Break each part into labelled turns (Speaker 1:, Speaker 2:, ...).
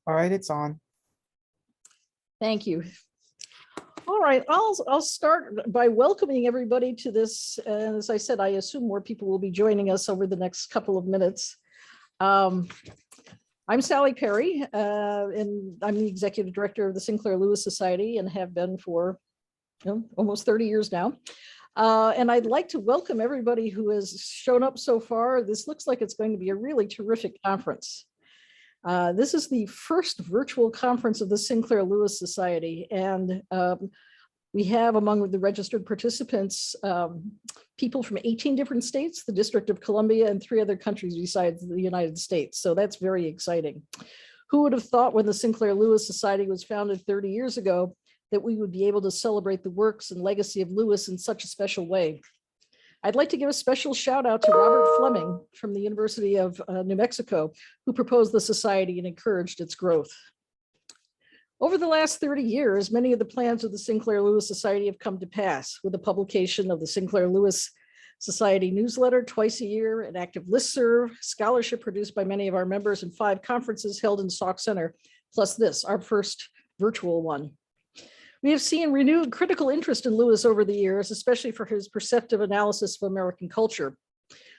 Speaker 1: All right, it's on.
Speaker 2: Thank you. All right, I'll start by welcoming everybody to this. As I said, I assume more people will be joining us over the next couple of minutes. I'm Sally Parry, and I'm the executive director of the Sinclair Lewis Society and have been for almost 30 years now. And I'd like to welcome everybody who has shown up so far. This looks like it's going to be a really terrific conference. This is the first virtual conference of the Sinclair Lewis Society, and we have among the registered participants people from 18 different states, the District of Columbia, and 3 other countries besides the United States. So that's very exciting. Who would have thought when the Sinclair Lewis Society was founded 30 years ago that we would be able to celebrate the works and legacy of Lewis in such a special way? I'd like to give a special shout out to Robert Fleming from the University of New Mexico, who proposed the society and encouraged its growth. Over the last 30 years, many of the plans of the Sinclair Lewis Society have come to pass with the publication of the Sinclair Lewis Society newsletter twice a year, an active listserv, scholarship produced by many of our members, and 5 conferences held in Sauk Center, plus this, our first virtual one. We have seen renewed critical interest in Lewis over the years, especially for his perceptive analysis of American culture.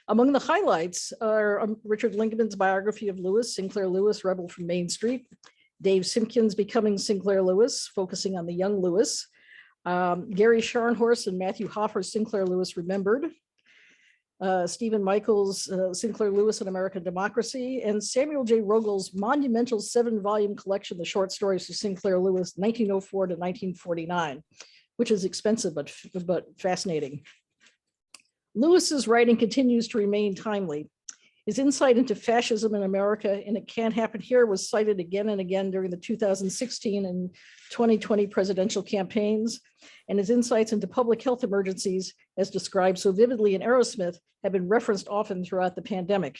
Speaker 2: Among the highlights are Richard Lingeman's biography of Lewis, Sinclair Lewis, Rebel from Main Street, Dave Simpkins' Becoming Sinclair Lewis, focusing on the young Lewis, Gary Scharnhorst and Matthew Hoffer's Sinclair Lewis Remembered, Stephen Michael's Sinclair Lewis and American Democracy, and Samuel J. Rogel's monumental 7-volume collection, The Short Stories of Sinclair Lewis, 1904 to 1949, which is expensive but fascinating. Lewis's writing continues to remain timely. His insight into fascism in America, and It Can't Happen Here, was cited again and again during the 2016 and 2020 presidential campaigns, and his insights into public health emergencies, as described so vividly in Aerosmith, have been referenced often throughout the pandemic.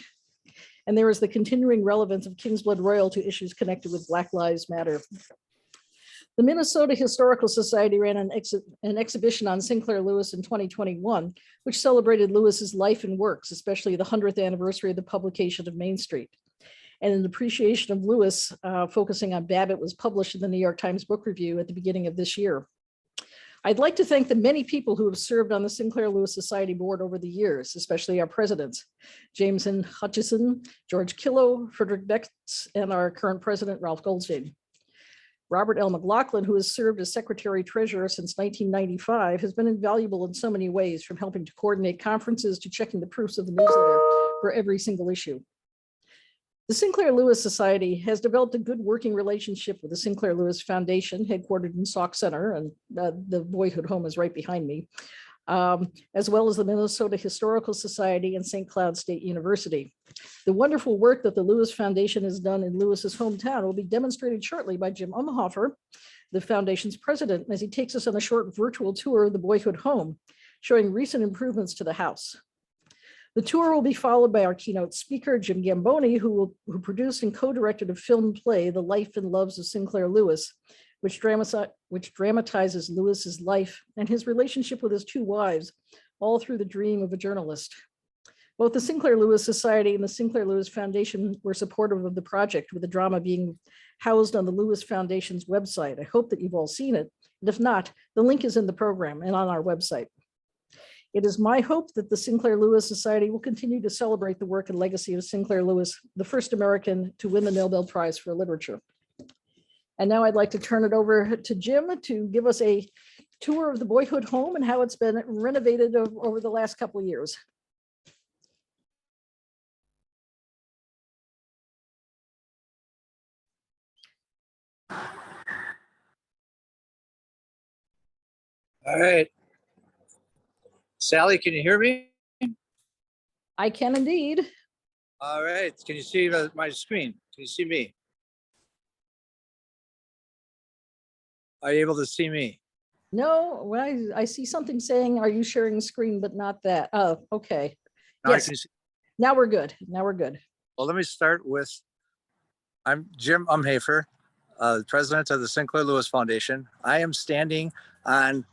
Speaker 2: And there is the continuing relevance of Kingsblood Royal to issues connected with Black Lives Matter. The Minnesota Historical Society ran an exhibition on Sinclair Lewis in 2021, which celebrated Lewis's life and works, especially the 100th anniversary of the publication of Main Street. And an appreciation of Lewis, focusing on Babbitt, was published in the New York Times Book Review at the beginning of this year. I'd like to thank the many people who have served on the Sinclair Lewis Society board over the years, especially our presidents, Jameson Hutchison, George Killow, Frederick Betts, and our current president, Ralph Goldstein. Robert L. McLaughlin, who has served as Secretary Treasurer since 1995, has been invaluable in so many ways, from helping to coordinate conferences to checking the proofs of the newsletter for every single issue. The Sinclair Lewis Society has developed a good working relationship with the Sinclair Lewis Foundation, headquartered in Sauk Center, and the Boyhood home is right behind me, as well as the Minnesota Historical Society and St. Cloud State University. The wonderful work that the Lewis Foundation has done in Lewis's hometown will be demonstrated shortly by Jim Umhoefer, the foundation's president, as he takes us on a short virtual tour of the Boyhood home, showing recent improvements to the house. The tour will be followed by our keynote speaker, Jim Gambone, who produced and co-directed a film play, The Life and Loves of Sinclair Lewis, which dramatizes Lewis's life and his relationship with his 2 wives, all through the dream of a journalist. Both the Sinclair Lewis Society and the Sinclair Lewis Foundation were supportive of the project, with the drama being housed on the Lewis Foundation's website. I hope that you've all seen it, and if not, the link is in the program and on our website. It is my hope that the Sinclair Lewis Society will continue to celebrate the work and legacy of Sinclair Lewis, the first American to win the Nobel Prize for Literature. And now I'd like to turn it over to Jim to give us a tour of the Boyhood home and how it's been renovated over the last couple of years.
Speaker 3: All right. Sally, can you hear me?
Speaker 2: I can indeed.
Speaker 3: All right. Can you see my screen? Can you see me? Are you able to see me?
Speaker 2: No, well, I see something saying, are you sharing screen, but not that. Oh, okay.
Speaker 3: Now
Speaker 2: Yes, now we're good. Now we're good.
Speaker 3: Well, let me start with, I'm Jim Umhoefer, president of the Sinclair Lewis Foundation. I am standing on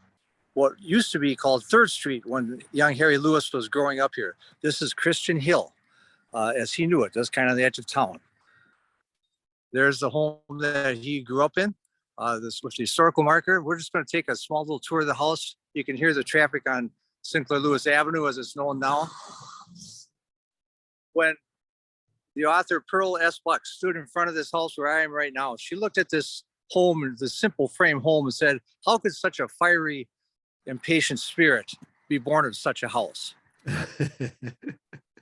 Speaker 3: what used to be called 3rd Street when young Harry Lewis was growing up here. This is Christian Hill, as he knew it. That's kind of the edge of town. There's the home that he grew up in. This with the historical marker. We're just going to take a small little tour of the house. You can hear the traffic on Sinclair Lewis Avenue as it's known now. When the author Pearl S. Buck stood in front of this house where I am right now, she looked at this home, this simple frame home, and said, how could such a fiery, impatient spirit be born of such a house?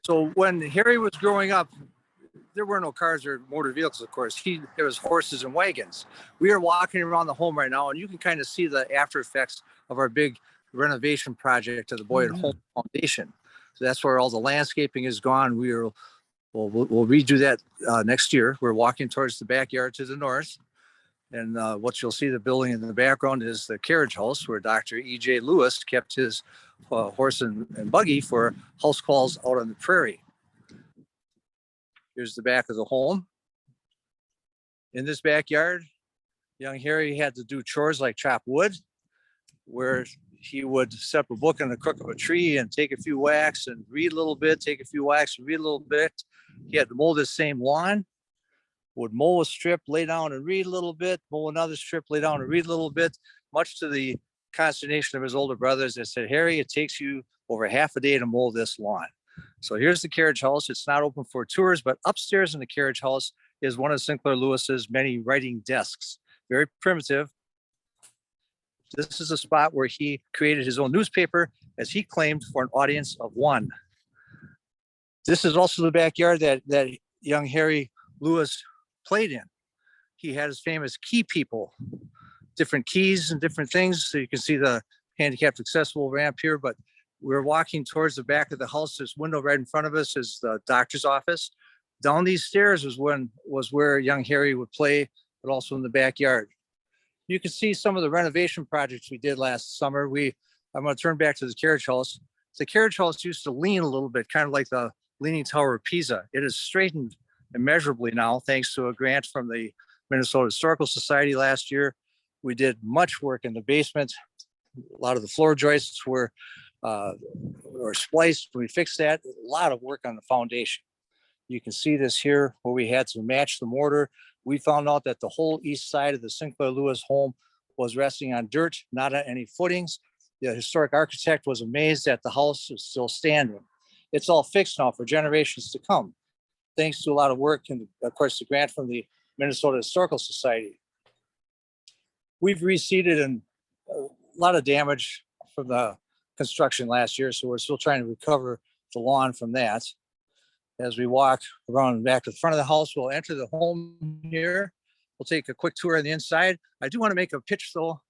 Speaker 3: So when Harry was growing up, there were no cars or motor vehicles, of course. There was horses and wagons. We are walking around the home right now, and you can kind of see the after effects of our big renovation project of the Boyhood Home Foundation. So that's where all the landscaping is gone. We'll redo that next year. We're walking towards the backyard to the north. And what you'll see the building in the background is the carriage house where Dr. E.J. Lewis kept his horse and buggy for house calls out on the prairie. Here's the back of the home. In this backyard, young Harry had to do chores like chop wood, where he would set up a book in the crook of a tree and take a few whacks and read a little bit, take a few whacks and read a little bit. He had to mow this same lawn, would mow a strip, lay down and read a little bit, mow another strip, lay down and read a little bit, much to the consternation of his older brothers. They said, Harry, it takes you over half a day to mow this lawn. So here's the carriage house. It's not open for tours, but upstairs in the carriage house is one of Sinclair Lewis's many writing desks. Very primitive. This is a spot where he created his own newspaper, as he claimed, for an audience of one. This is also the backyard that young Harry Lewis played in. He had his famous key people, different keys and different things. So you can see the handicapped accessible ramp here, but we're walking towards the back of the house. This window right in front of us is the doctor's office. Down these stairs was where young Harry would play, but also in the backyard. You can see some of the renovation projects we did last summer. I'm going to turn back to the carriage house. The carriage house used to lean a little bit, kind of like the Leaning Tower of Pisa. It has straightened immeasurably now, thanks to a grant from the Minnesota Historical Society last year. We did much work in the basement. A lot of the floor joists were spliced. We fixed that. A lot of work on the foundation. You can see this here where we had to match the mortar. We found out that the whole east side of the Sinclair Lewis home was resting on dirt, not on any footings. The historic architect was amazed that the house is still standing. It's all fixed now for generations to come, thanks to a lot of work and, of course, the grant from the Minnesota Historical Society. We've reseeded and a lot of damage from the construction last year, so we're still trying to recover the lawn from that. As we walk around back to the front of the house, we'll enter the home here. We'll take a quick tour on the inside. I do want to make a pitch, though,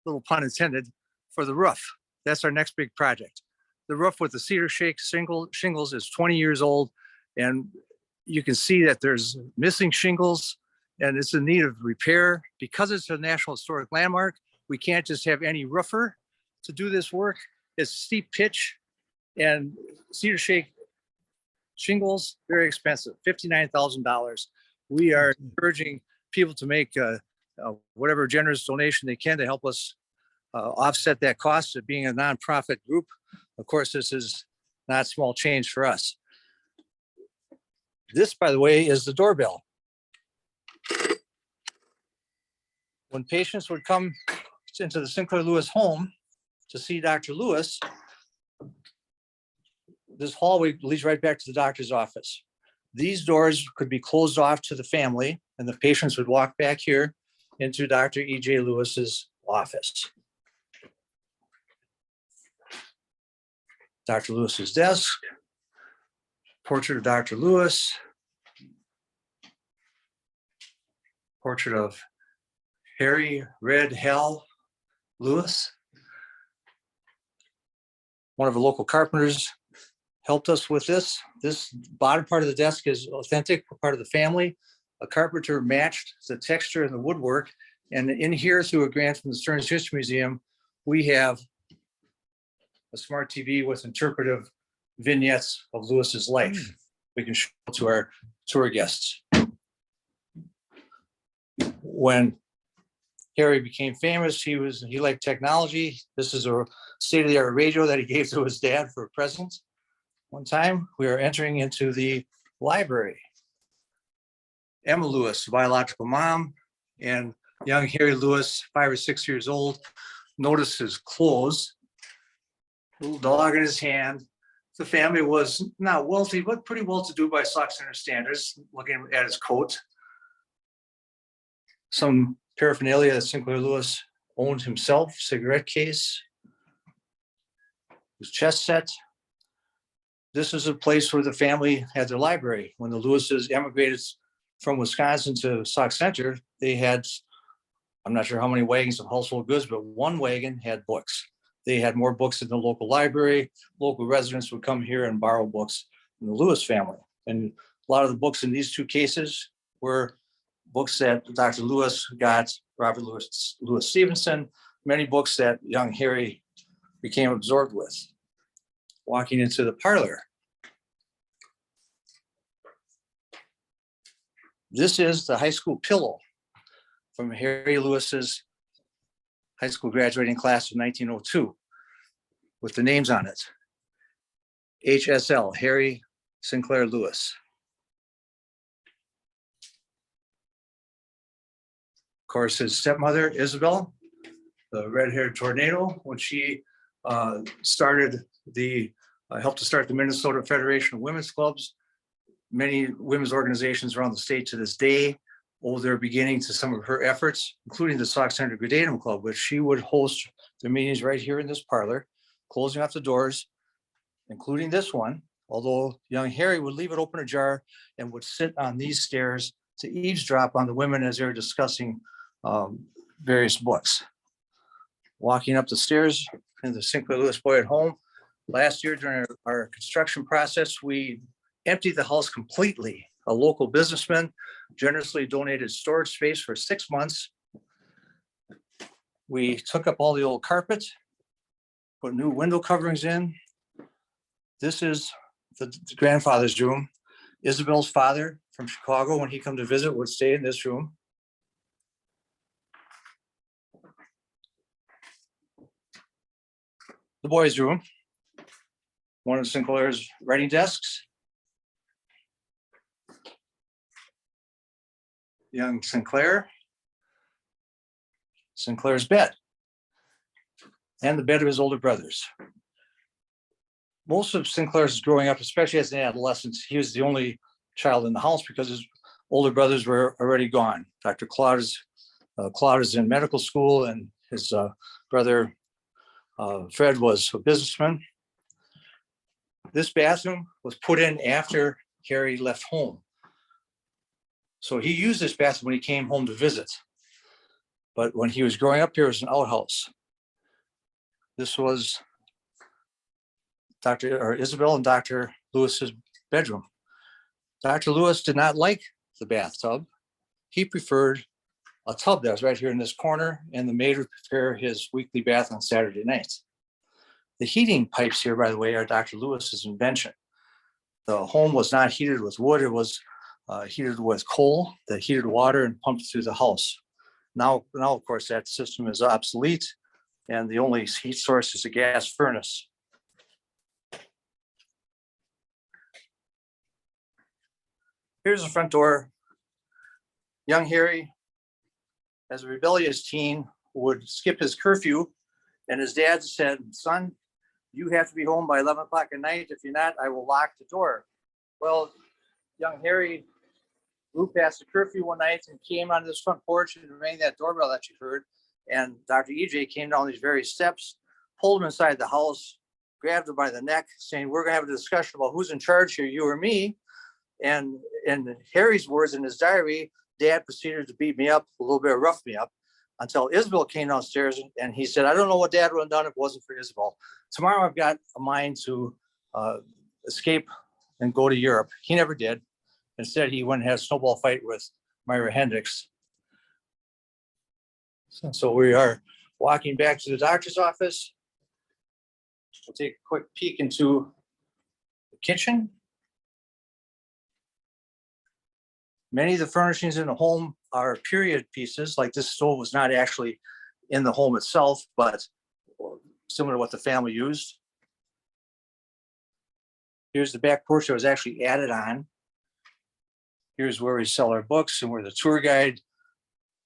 Speaker 3: little pun intended, for the roof. That's our next big project. The roof with the cedar shake shingles is 20 years old, and you can see that there's missing shingles, and it's in need of repair. Because it's a National Historic Landmark, we can't just have any roofer to do this work. It's steep pitch, and cedar shake shingles, very expensive, $59,000. We are encouraging people to make whatever generous donation they can to help us offset that cost of being a nonprofit group. Of course, this is not small change for us. This, by the way, is the doorbell. When patients would come into the Sinclair Lewis home to see Dr. Lewis, this hallway leads right back to the doctor's office. These doors could be closed off to the family, and the patients would walk back here into Dr. E.J. Lewis's office. Dr. Lewis's desk, portrait of Dr. Lewis, portrait of Harry Red Hell Lewis. One of the local carpenters helped us with this. This bottom part of the desk is authentic, part of the family. A carpenter matched the texture and the woodwork. And in here, through a grant from the Stearns History Museum, we have a smart TV with interpretive vignettes of Lewis's life. We can show to our tour guests. When Harry became famous, he liked technology. This is a state-of-the-art radio that he gave to his dad for a present. One time, we are entering into the library. Emma Lewis, the biological mom, and young Harry Lewis, 5 or 6 years old, noticed his clothes, little dog in his hand. The family was not wealthy, but pretty well-to-do by Sauk Center standards, looking at his coat. Some paraphernalia that Sinclair Lewis owned himself, cigarette case, his chess set. This is a place where the family had their library. When the Lewises emigrated from Wisconsin to Sauk Center, they had, I'm not sure how many wagons of household goods, but one wagon had books. They had more books in the local library. Local residents would come here and borrow books from the Lewis family. And a lot of the books in these two cases were books that Dr. Lewis got, Robert Louis Stevenson, many books that young Harry became absorbed with. Walking into the parlor. This is the high school pillow from Harry Lewis's high school graduating class of 1902 with the names on it. HSL, Harry Sinclair Lewis. Of course, his stepmother, Isabel, the red-haired tornado, when she started the, helped to start the Minnesota Federation of Women's Clubs. Many women's organizations around the state to this day owe their beginning to some of her efforts, including the Sauk Center Gradanium Club, which she would host the meetings right here in this parlor, closing off the doors, including this one, although young Harry would leave it open ajar and would sit on these stairs to eavesdrop on the women as they're discussing various books. Walking up the stairs in the Sinclair Lewis Boyhood home. Last year during our construction process, we emptied the house completely. A local businessman generously donated storage space for 6 months. We took up all the old carpet, put new window coverings in. This is the grandfather's room. Isabel's father from Chicago, when he come to visit, would stay in this room. The boys' room, one of Sinclair's writing desks. Young Sinclair, Sinclair's bed, and the bed of his older brothers. Most of Sinclair's growing up, especially as an adolescent, he was the only child in the house because his older brothers were already gone. Dr. Claude is in medical school, and his brother Fred was a businessman. This bathroom was put in after Harry left home. So he used this bathroom when he came home to visit. But when he was growing up here, it was an outhouse. This was Isabel and Dr. Lewis's bedroom. Dr. Lewis did not like the bathtub. He preferred a tub that was right here in this corner, and the maid would prepare his weekly bath on Saturday nights. The heating pipes here, by the way, are Dr. Lewis's invention. The home was not heated with wood. It was heated with coal that heated water and pumped through the house. Now, of course, that system is obsolete, and the only heat source is a gas furnace. Here's the front door. Young Harry, as a rebellious teen, would skip his curfew, and his dad said, "Son, you have to be home by 11 o'clock at night. If you're not, I will lock the door." Well, young Harry blew past the curfew one night and came onto this front porch and rang that doorbell that you heard. And Dr. EJ came down these very steps, pulled him inside the house, grabbed him by the neck, saying, "We're gonna have a discussion about who's in charge here, you or me." And in Harry's words in his diary, Dad proceeded to beat me up, a little bit, rough me up, until Isabel came downstairs, and he said, "I don't know what Dad would have done if it wasn't for Isabel. Tomorrow I've got a mind to escape and go to Europe." He never did. Instead, he went and had a snowball fight with Myra Hendricks. So we are walking back to the doctor's office. We'll take a quick peek into the kitchen. Many of the furnishings in the home are period pieces, like this stove was not actually in the home itself, but similar to what the family used. Here's the back porch that was actually added on. Here's where we sell our books and where the tour guide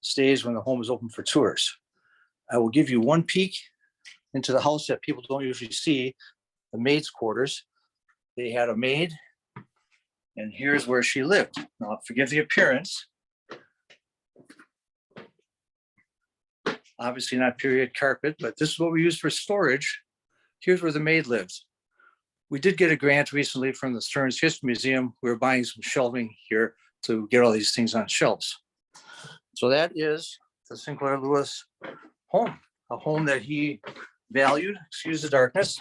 Speaker 3: stays when the home is open for tours. I will give you one peek into the house that people don't usually see, the maid's quarters. They had a maid, and here's where she lived. Now, forgive the appearance. Obviously not period carpet, but this is what we use for storage. Here's where the maid lives. We did get a grant recently from the Stearns History Museum. We were buying some shelving here to get all these things on shelves. So that is the Sinclair Lewis home, a home that he valued. Excuse the darkness.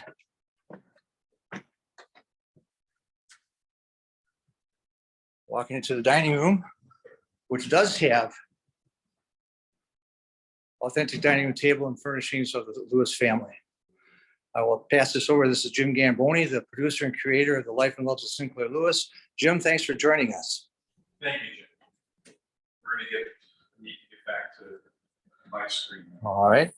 Speaker 3: Walking into the dining room, which does have authentic dining room table and furnishings of the Lewis family. I will pass this over. This is Jim Gambone, the producer and creator of The Life and Loves of Sinclair Lewis. Jim, thanks for joining us.
Speaker 1: Thank you, Jim. We're going to need to get back to my screen.
Speaker 3: All right.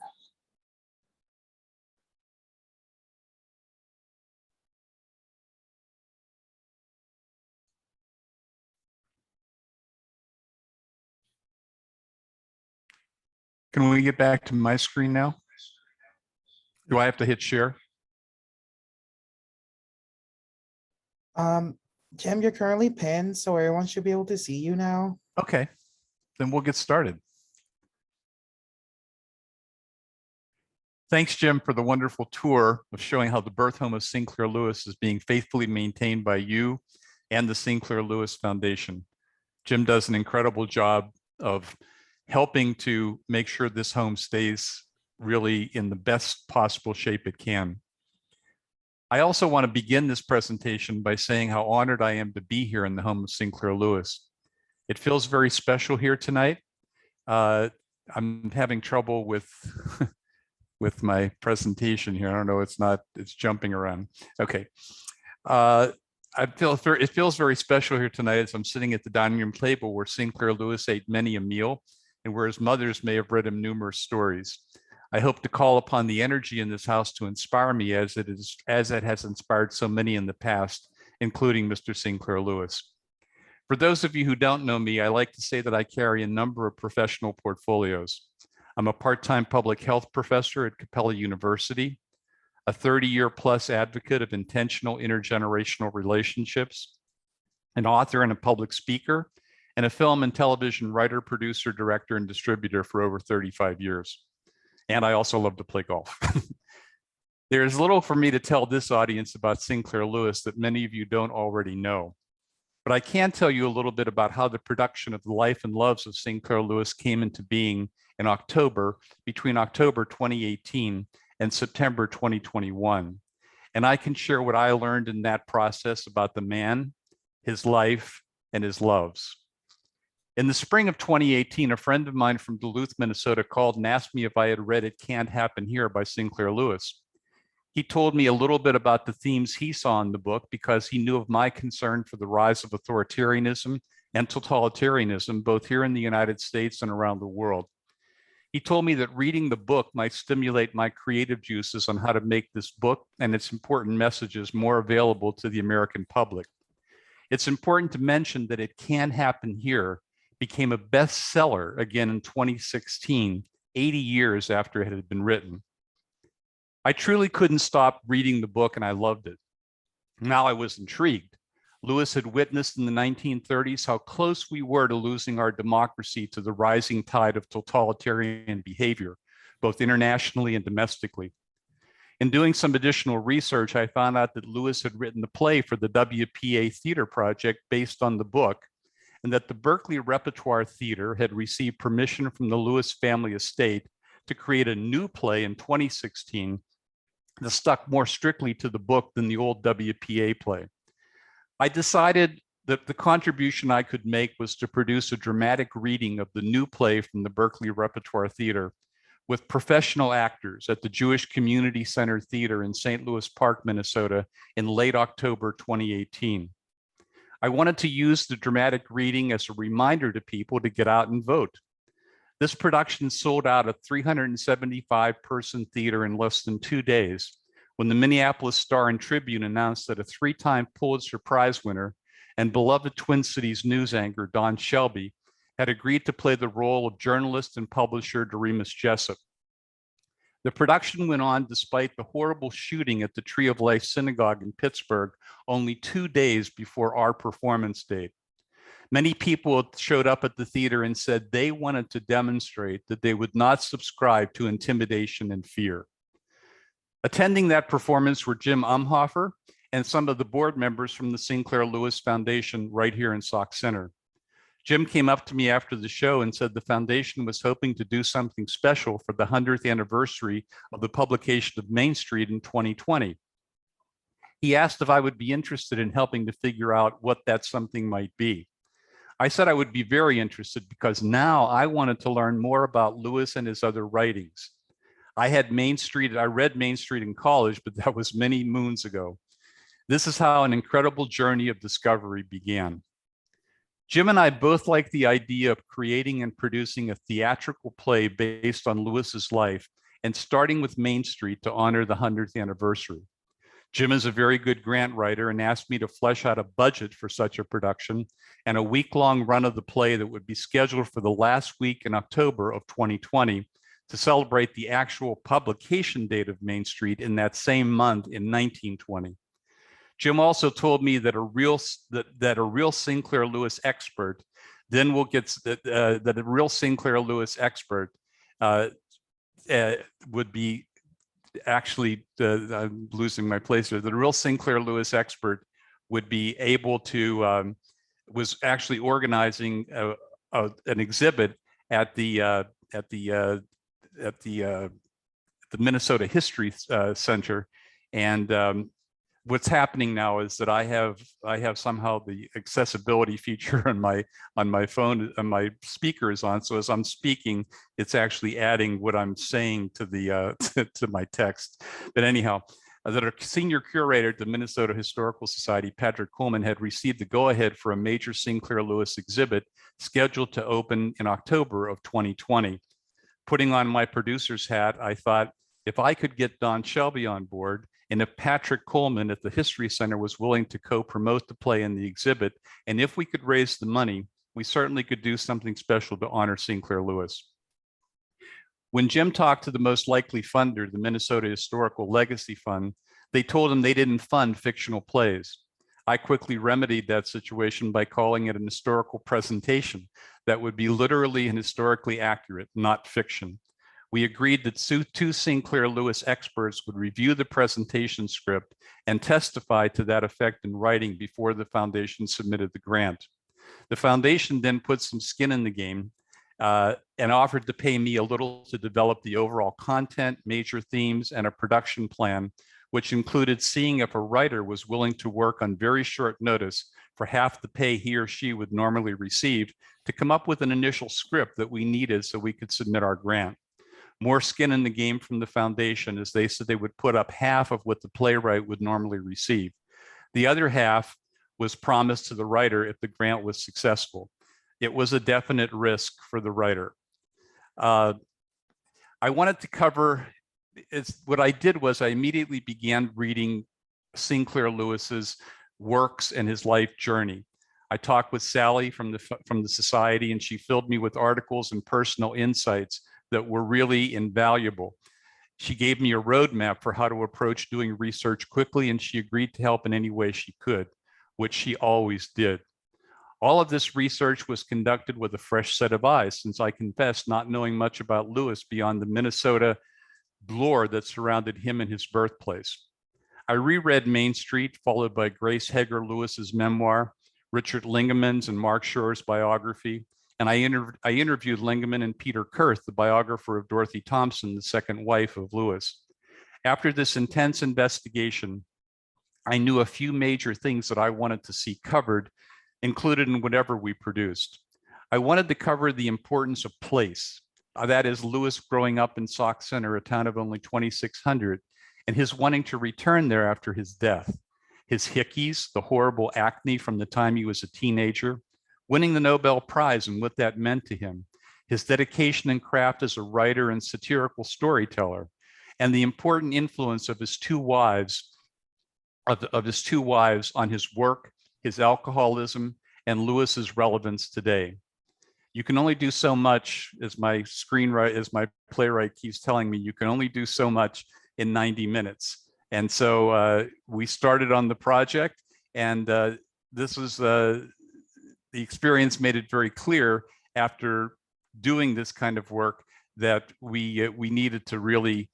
Speaker 1: Can we get back to my screen now? Do I have to hit share?
Speaker 4: Jim, you're currently pinned, so everyone should be able to see you now.
Speaker 1: Okay, then we'll get started. Thanks, Jim, for the wonderful tour of showing how the birth home of Sinclair Lewis is being faithfully maintained by you and the Sinclair Lewis Foundation. Jim does an incredible job of helping to make sure this home stays really in the best possible shape it can. I also want to begin this presentation by saying how honored I am to be here in the home of Sinclair Lewis. It feels very special here tonight. I'm having trouble with with my presentation here. I don't know, it's jumping around. Okay. It feels very special here tonight as I'm sitting at the dining room table where Sinclair Lewis ate many a meal and where his mothers may have read him numerous stories. I hope to call upon the energy in this house to inspire me as it has inspired so many in the past, including Mr. Sinclair Lewis. For those of you who don't know me, I like to say that I carry a number of professional portfolios. I'm a part-time public health professor at Capella University, a 30-year plus advocate of intentional intergenerational relationships, an author and a public speaker, and a film and television writer, producer, director, and distributor for over 35 years. And I also love to play golf. There is little for me to tell this audience about Sinclair Lewis that many of you don't already know. But I can tell you a little bit about how the production of The Life and Loves of Sinclair Lewis came into being in between October 2018 and September 2021. And I can share what I learned in that process about the man, his life, and his loves. In the spring of 2018, a friend of mine from Duluth, Minnesota called and asked me if I had read It Can't Happen Here by Sinclair Lewis. He told me a little bit about the themes he saw in the book because he knew of my concern for the rise of authoritarianism and totalitarianism, both here in the United States and around the world. He told me that reading the book might stimulate my creative juices on how to make this book and its important messages more available to the American public. It's important to mention that It Can Happen Here became a bestseller again in 2016, 80 years after it had been written. I truly couldn't stop reading the book and I loved it. Now I was intrigued. Lewis had witnessed in the 1930s how close we were to losing our democracy to the rising tide of totalitarian behavior, both internationally and domestically. In doing some additional research, I found out that Lewis had written the play for the WPA Theater Project based on the book, and that the Berkeley Repertoire Theater had received permission from the Lewis family estate to create a new play in 2016 that stuck more strictly to the book than the old WPA play. I decided that the contribution I could make was to produce a dramatic reading of the new play from the Berkeley Repertoire Theater with professional actors at the Jewish Community Center Theater in St. Louis Park, Minnesota in late October 2018. I wanted to use the dramatic reading as a reminder to people to get out and vote. This production sold out a 375-person theater in less than 2 days when the Minneapolis Star and Tribune announced that a 3-time Pulitzer Prize winner and beloved Twin Cities news anchor Don Shelby had agreed to play the role of journalist and publisher Doremus Jessup. The production went on despite the horrible shooting at the Tree of Life Synagogue in Pittsburgh only 2 days before our performance date. Many people showed up at the theater and said they wanted to demonstrate that they would not subscribe to intimidation and fear. Attending that performance were Jim Umhoefer and some of the board members from the Sinclair Lewis Foundation right here in Sauk Center. Jim came up to me after the show and said the foundation was hoping to do something special for the 100th anniversary of the publication of Main Street in 2020. He asked if I would be interested in helping to figure out what that something might be. I said I would be very interested because now I wanted to learn more about Lewis and his other writings. I read Main Street in college, but that was many moons ago. This is how an incredible journey of discovery began. Jim and I both like the idea of creating and producing a theatrical play based on Lewis's life and starting with Main Street to honor the 100th anniversary. Jim is a very good grant writer and asked me to flesh out a budget for such a production and a week-long run of the play that would be scheduled for the last week in October of 2020 to celebrate the actual publication date of Main Street in that same month in 1920. Jim also told me that a real Sinclair Lewis expert then will get that a real Sinclair Lewis expert would be actually I'm losing my place here. The real Sinclair Lewis expert would be able to was actually organizing an exhibit at the Minnesota History Center, and what's happening now is that I have somehow the accessibility feature on my phone, and my speaker is on. So as I'm speaking, it's actually adding what I'm saying to the to my text. But anyhow, that our senior curator at the Minnesota Historical Society, Patrick Coleman, had received the go-ahead for a major Sinclair Lewis exhibit scheduled to open in October of 2020. Putting on my producer's hat, I thought if I could get Don Shelby on board, and if Patrick Coleman at the History Center was willing to co-promote the play and the exhibit, and if we could raise the money, we certainly could do something special to honor Sinclair Lewis. When Jim talked to the most likely funder, the Minnesota Historical Legacy Fund, they told him they didn't fund fictional plays. I quickly remedied that situation by calling it an historical presentation that would be literally and historically accurate, not fiction. We agreed that two Sinclair Lewis experts would review the presentation script and testify to that effect in writing before the foundation submitted the grant. The foundation then put some skin in the game and offered to pay me a little to develop the overall content, major themes, and a production plan, which included seeing if a writer was willing to work on very short notice for half the pay he or she would normally receive to come up with an initial script that we needed so we could submit our grant. More skin in the game from the foundation, as they said they would put up half of what the playwright would normally receive. The other half was promised to the writer if the grant was successful. It was a definite risk for the writer. I wanted to cover, what I did was I immediately began reading Sinclair Lewis's works and his life journey. I talked with Sally from the society, and she filled me with articles and personal insights that were really invaluable. She gave me a roadmap for how to approach doing research quickly, and she agreed to help in any way she could, which she always did. All of this research was conducted with a fresh set of eyes, since I confess not knowing much about Lewis beyond the Minnesota lore that surrounded him and his birthplace. I reread Main Street, followed by Grace Heger Lewis's memoir, Richard Lingeman's and Mark Shor's biography, and I interviewed Lingeman and Peter Kurth, the biographer of Dorothy Thompson, the second wife of Lewis. After this intense investigation, I knew a few major things that I wanted to see covered, included in whatever we produced. I wanted to cover the importance of place. That is, Lewis growing up in Sauk Center, a town of only 2,600, and his wanting to return there after his death. His hickeys, the horrible acne from the time he was a teenager, winning the Nobel Prize and what that meant to him, his dedication and craft as a writer and satirical storyteller, and the important influence of his two wives, on his work his alcoholism, and Lewis's relevance today. You can only do so much, as my playwright keeps telling me, you can only do so much in 90 minutes. And so we started on the project, and this was the experience made it very clear after doing this kind of work that we needed to really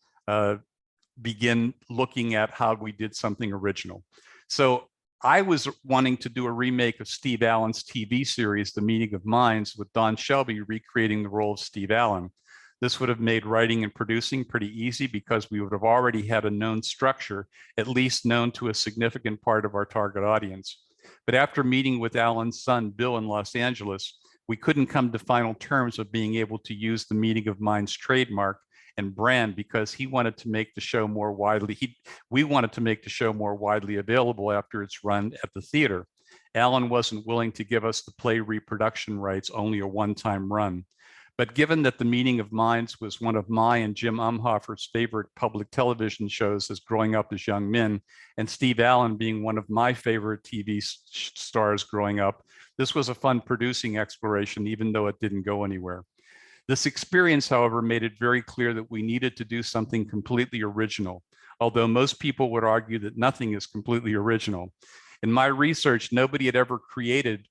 Speaker 1: begin looking at how we did something original. So I was wanting to do a remake of Steve Allen's TV series, The Meeting of Minds, with Don Shelby recreating the role of Steve Allen. This would have made writing and producing pretty easy because we would have already had a known structure, at least known to a significant part of our target audience. But after meeting with Allen's son, Bill, in Los Angeles, we couldn't come to final terms of being able to use the Meeting of Minds trademark and brand because he wanted to make the show more widely. We wanted to make the show more widely available after its run at the theater. Allen wasn't willing to give us the play reproduction rights, only a one-time run. But given that The Meeting of Minds was one of my and Jim Umhoefer's favorite public television shows as growing up as young men, and Steve Allen being one of my favorite TV stars growing up, this was a fun producing exploration, even though it didn't go anywhere. This experience, however, made it very clear that we needed to do something completely original, although most people would argue that nothing is completely original. In my research, nobody had ever created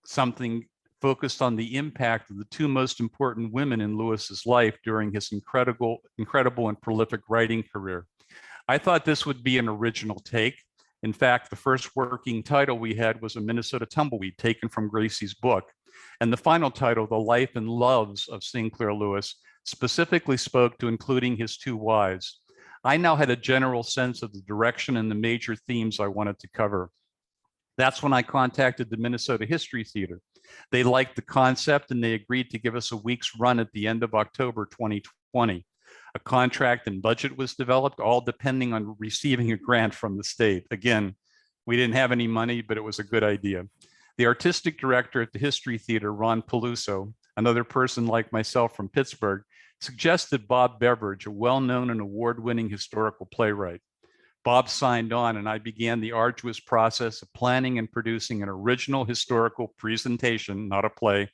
Speaker 1: something focused on the impact of the two most important women in Lewis's life during his incredible and prolific writing career. I thought this would be an original take. In fact, the first working title we had was A Minnesota Tumbleweed, taken from Gracie's book. And the final title, The Life and Loves of Sinclair Lewis, specifically spoke to including his two wives. I now had a general sense of the direction and the major themes I wanted to cover. That's when I contacted the Minnesota History Theater. They liked the concept and they agreed to give us a week's run at the end of October 2020. A contract and budget was developed, all depending on receiving a grant from the state. Again, we didn't have any money, but it was a good idea. The artistic director at the History Theater, Ron Peluso, another person like myself from Pittsburgh, suggested Bob Beveridge, a well-known and award-winning historical playwright. Bob signed on, and I began the arduous process of planning and producing an original historical presentation, not a play,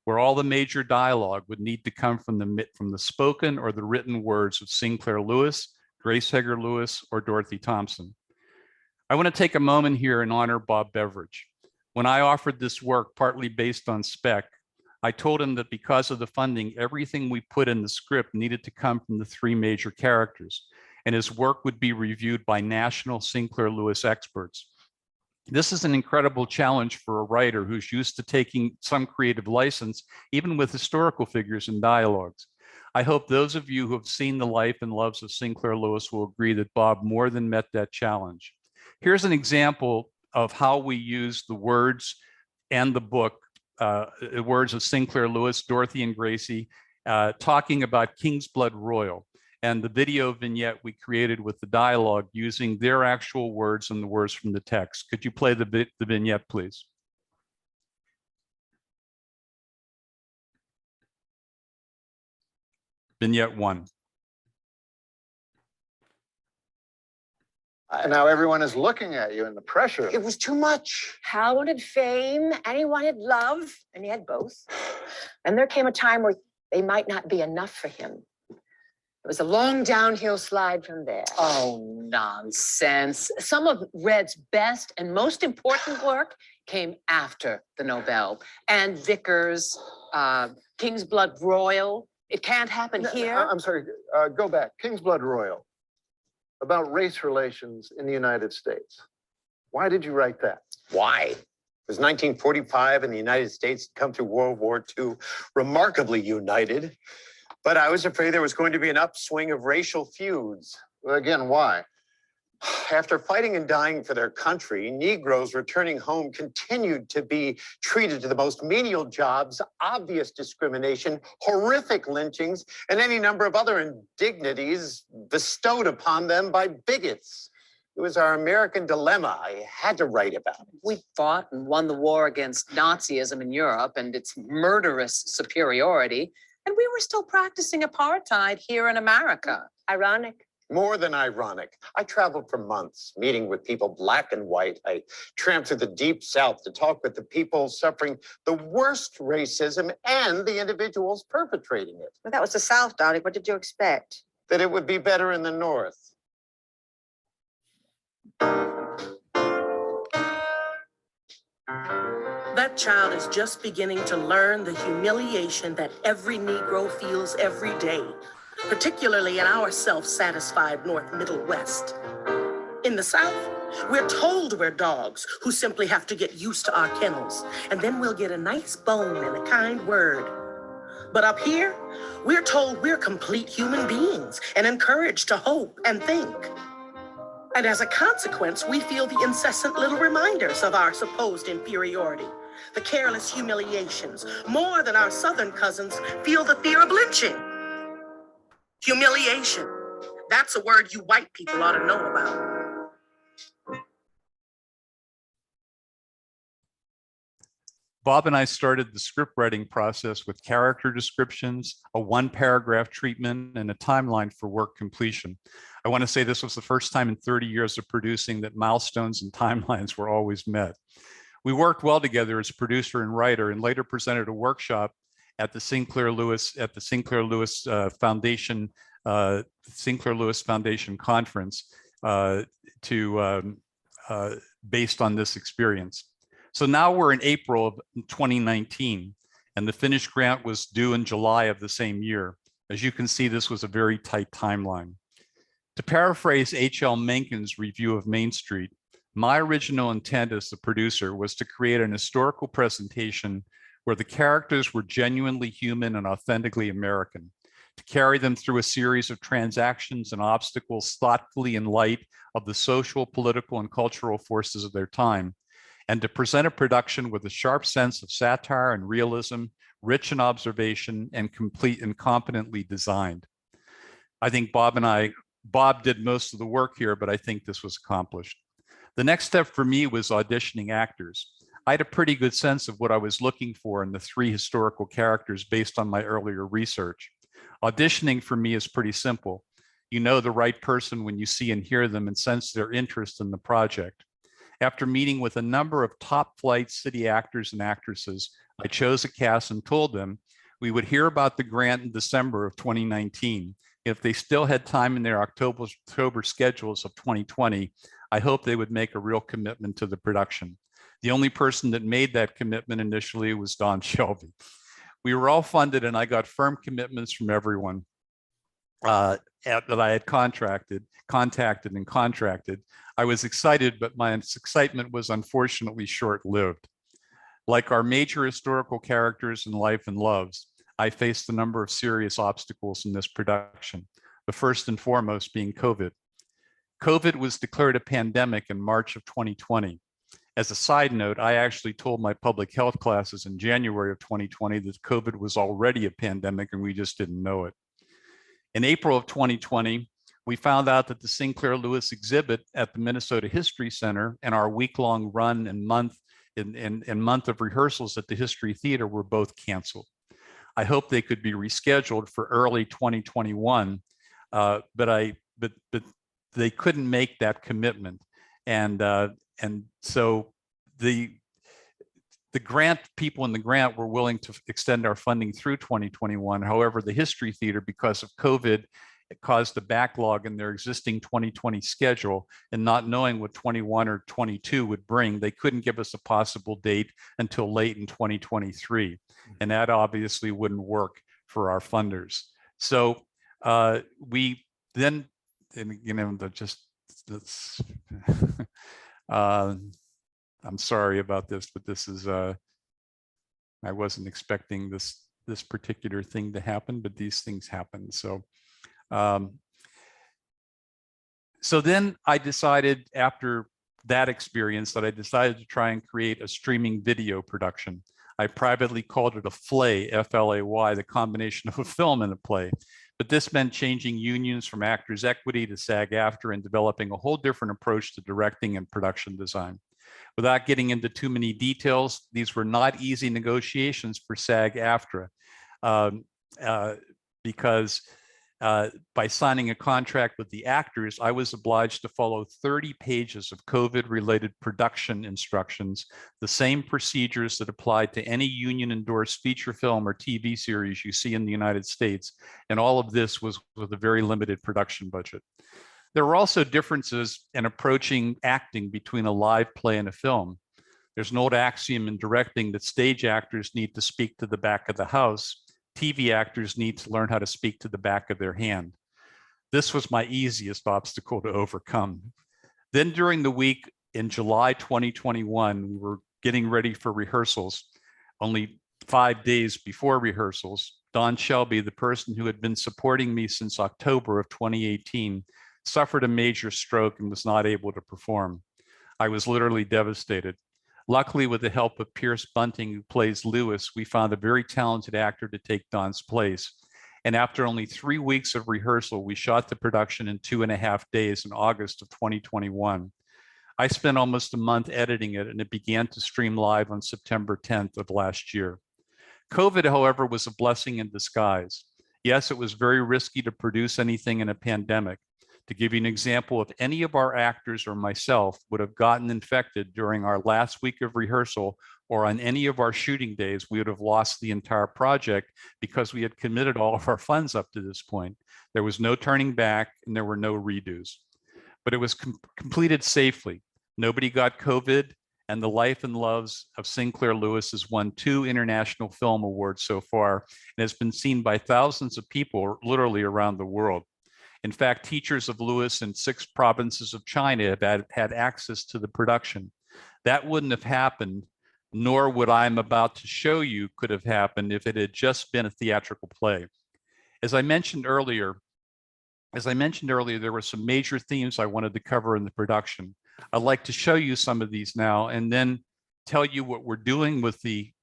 Speaker 1: where all the major dialogue would need to come from the spoken or the written words of Sinclair Lewis, Grace Hager Lewis, or Dorothy Thompson. I want to take a moment here and honor Bob Beveridge. When I offered this work, partly based on spec, I told him that because of the funding, everything we put in the script needed to come from the three major characters, and his work would be reviewed by national Sinclair Lewis experts. This is an incredible challenge for a writer who's used to taking some creative license, even with historical figures and dialogues. I hope those of you who have seen the life and loves of Sinclair Lewis will agree that Bob more than met that challenge. Here's an example of how we use the words and the book, words of Sinclair Lewis, Dorothy and Gracie, talking about King's Blood Royal, and the video vignette we created with the dialogue using their actual words and the words from the text. Could you play the vignette, please? Vignette 1.
Speaker 5: And now everyone is looking at you and the pressure.
Speaker 6: It was too much.
Speaker 7: Hal wanted fame and he wanted love, and he had both. And there came a time where they might not be enough for him. It was a long downhill slide from there.
Speaker 6: Oh, nonsense. Some of Red's best and most important work came after the Nobel. And Vickers, King's Blood Royal. It can't happen here.
Speaker 5: I'm sorry, go back. King's Blood Royal, about race relations in the United States. Why did you write that?
Speaker 8: Why? It was 1945 and the United States had come through World War II remarkably united. But I was afraid there was going to be an upswing of racial feuds.
Speaker 5: Well, again, why?
Speaker 8: After fighting and dying for their country, Negroes returning home continued to be treated to the most menial jobs, obvious discrimination, horrific lynchings, and any number of other indignities bestowed upon them by bigots. It was our American dilemma. I had to write about it.
Speaker 6: We fought and won the war against Nazism in Europe and its murderous superiority. And we were still practicing apartheid here in America.
Speaker 7: Ironic.
Speaker 8: More than ironic. I traveled for months, meeting with people black and white. I tramped through the deep South to talk with the people suffering the worst racism and the individuals perpetrating it.
Speaker 7: Well, that was the South, darling. What did you expect?
Speaker 8: That it would be better in the North.
Speaker 9: That child is just beginning to learn the humiliation that every Negro feels every day, particularly in our self-satisfied North Middle West. In the South, we're told we're dogs who simply have to get used to our kennels, and then we'll get a nice bone and a kind word. But up here, we're told we're complete human beings and encouraged to hope and think. And as a consequence, we feel the incessant little reminders of our supposed inferiority, the careless humiliations. More than our Southern cousins feel the fear of lynching. Humiliation. That's a word you white people ought to know about.
Speaker 1: Bob and I started the script writing process with character descriptions, a 1-paragraph treatment, and a timeline for work completion. I want to say this was the first time in 30 years of producing that milestones and timelines were always met. We worked well together as producer and writer, and later presented a workshop at the Sinclair Lewis Foundation conference based on this experience. So now we're in April of 2019, and the finished grant was due in July of the same year. As you can see, this was a very tight timeline. To paraphrase H.L. Mencken's review of Main Street, my original intent as the producer was to create an historical presentation where the characters were genuinely human and authentically American, to carry them through a series of transactions and obstacles thoughtfully in light of the social, political, and cultural forces of their time, and to present a production with a sharp sense of satire and realism, rich in observation, and complete and competently designed. I think Bob did most of the work here, but I think this was accomplished. The next step for me was auditioning actors. I had a pretty good sense of what I was looking for in the 3 historical characters based on my earlier research. Auditioning for me is pretty simple. You know the right person when you see and hear them and sense their interest in the project. After meeting with a number of top-flight city actors and actresses, I chose a cast and told them we would hear about the grant in December of 2019. If they still had time in their October schedules of 2020, I hope they would make a real commitment to the production. The only person that made that commitment initially was Don Shelby. We were all funded, and I got firm commitments from everyone that I had contacted and contracted. I was excited, but my excitement was unfortunately short-lived. Like our major historical characters in Life and Loves, I faced a number of serious obstacles in this production, the first and foremost being COVID. COVID was declared a pandemic in March of 2020. As a side note, I actually told my public health classes in January of 2020 that COVID was already a pandemic and we just didn't know it. In April of 2020, we found out that the Sinclair Lewis exhibit at the Minnesota History Center and our week-long run and month of rehearsals at the History Theater were both canceled. I hope they could be rescheduled for early 2021, but they couldn't make that commitment, and so the grant people in the grant were willing to extend our funding through 2021. However, the History Theater, because of COVID, it caused a backlog in their existing 2020 schedule, and not knowing what 21 or 22 would bring, they couldn't give us a possible date until late in 2023. And that obviously wouldn't work for our funders. So we then, and you know, that's I'm sorry about this, but this is, I wasn't expecting this particular thing to happen, but these things happen. So, so then I decided, after that experience, that I decided to try and create a streaming video production. I privately called it a FLAY, F-L-A-Y, the combination of a film and a play. But this meant changing unions from Actors Equity to SAG-AFTRA and developing a whole different approach to directing and production design. Without getting into too many details, these were not easy negotiations for SAG-AFTRA because by signing a contract with the actors, I was obliged to follow 30 pages of COVID-related production instructions, the same procedures that applied to any union-endorsed feature film or TV series you see in the United States. And all of this was with a very limited production budget. There were also differences in approaching acting between a live play and a film. There's an old axiom in directing that stage actors need to speak to the back of the house. TV actors need to learn how to speak to the back of their hand. This was my easiest obstacle to overcome. Then during the week in July 2021, we were getting ready for rehearsals. Only 5 days before rehearsals, Don Shelby, the person who had been supporting me since October of 2018, suffered a major stroke and was not able to perform. I was literally devastated. Luckily, with the help of Pierce Bunting, who plays Lewis, we found a very talented actor to take Don's place. And after only 3 weeks of rehearsal, we shot the production in 2.5 days in August of 2021. I spent almost a month editing it, and it began to stream live on September 10th of last year. COVID, however, was a blessing in disguise. Yes, it was very risky to produce anything in a pandemic. To give you an example, if any of our actors or myself would have gotten infected during our last week of rehearsal or on any of our shooting days, we would have lost the entire project because we had committed all of our funds up to this point. There was no turning back and there were no redos. But it was completed safely. Nobody got COVID, and The Life and Loves of Sinclair Lewis has won 2 international film awards so far and has been seen by thousands of people literally around the world. In fact, teachers of Lewis in 6 provinces of China have had access to the production. That wouldn't have happened, nor would I'm about to show you could have happened if it had just been a theatrical play. As I mentioned earlier, there were some major themes I wanted to cover in the production. I'd like to show you some of these now and then tell you what we're doing with the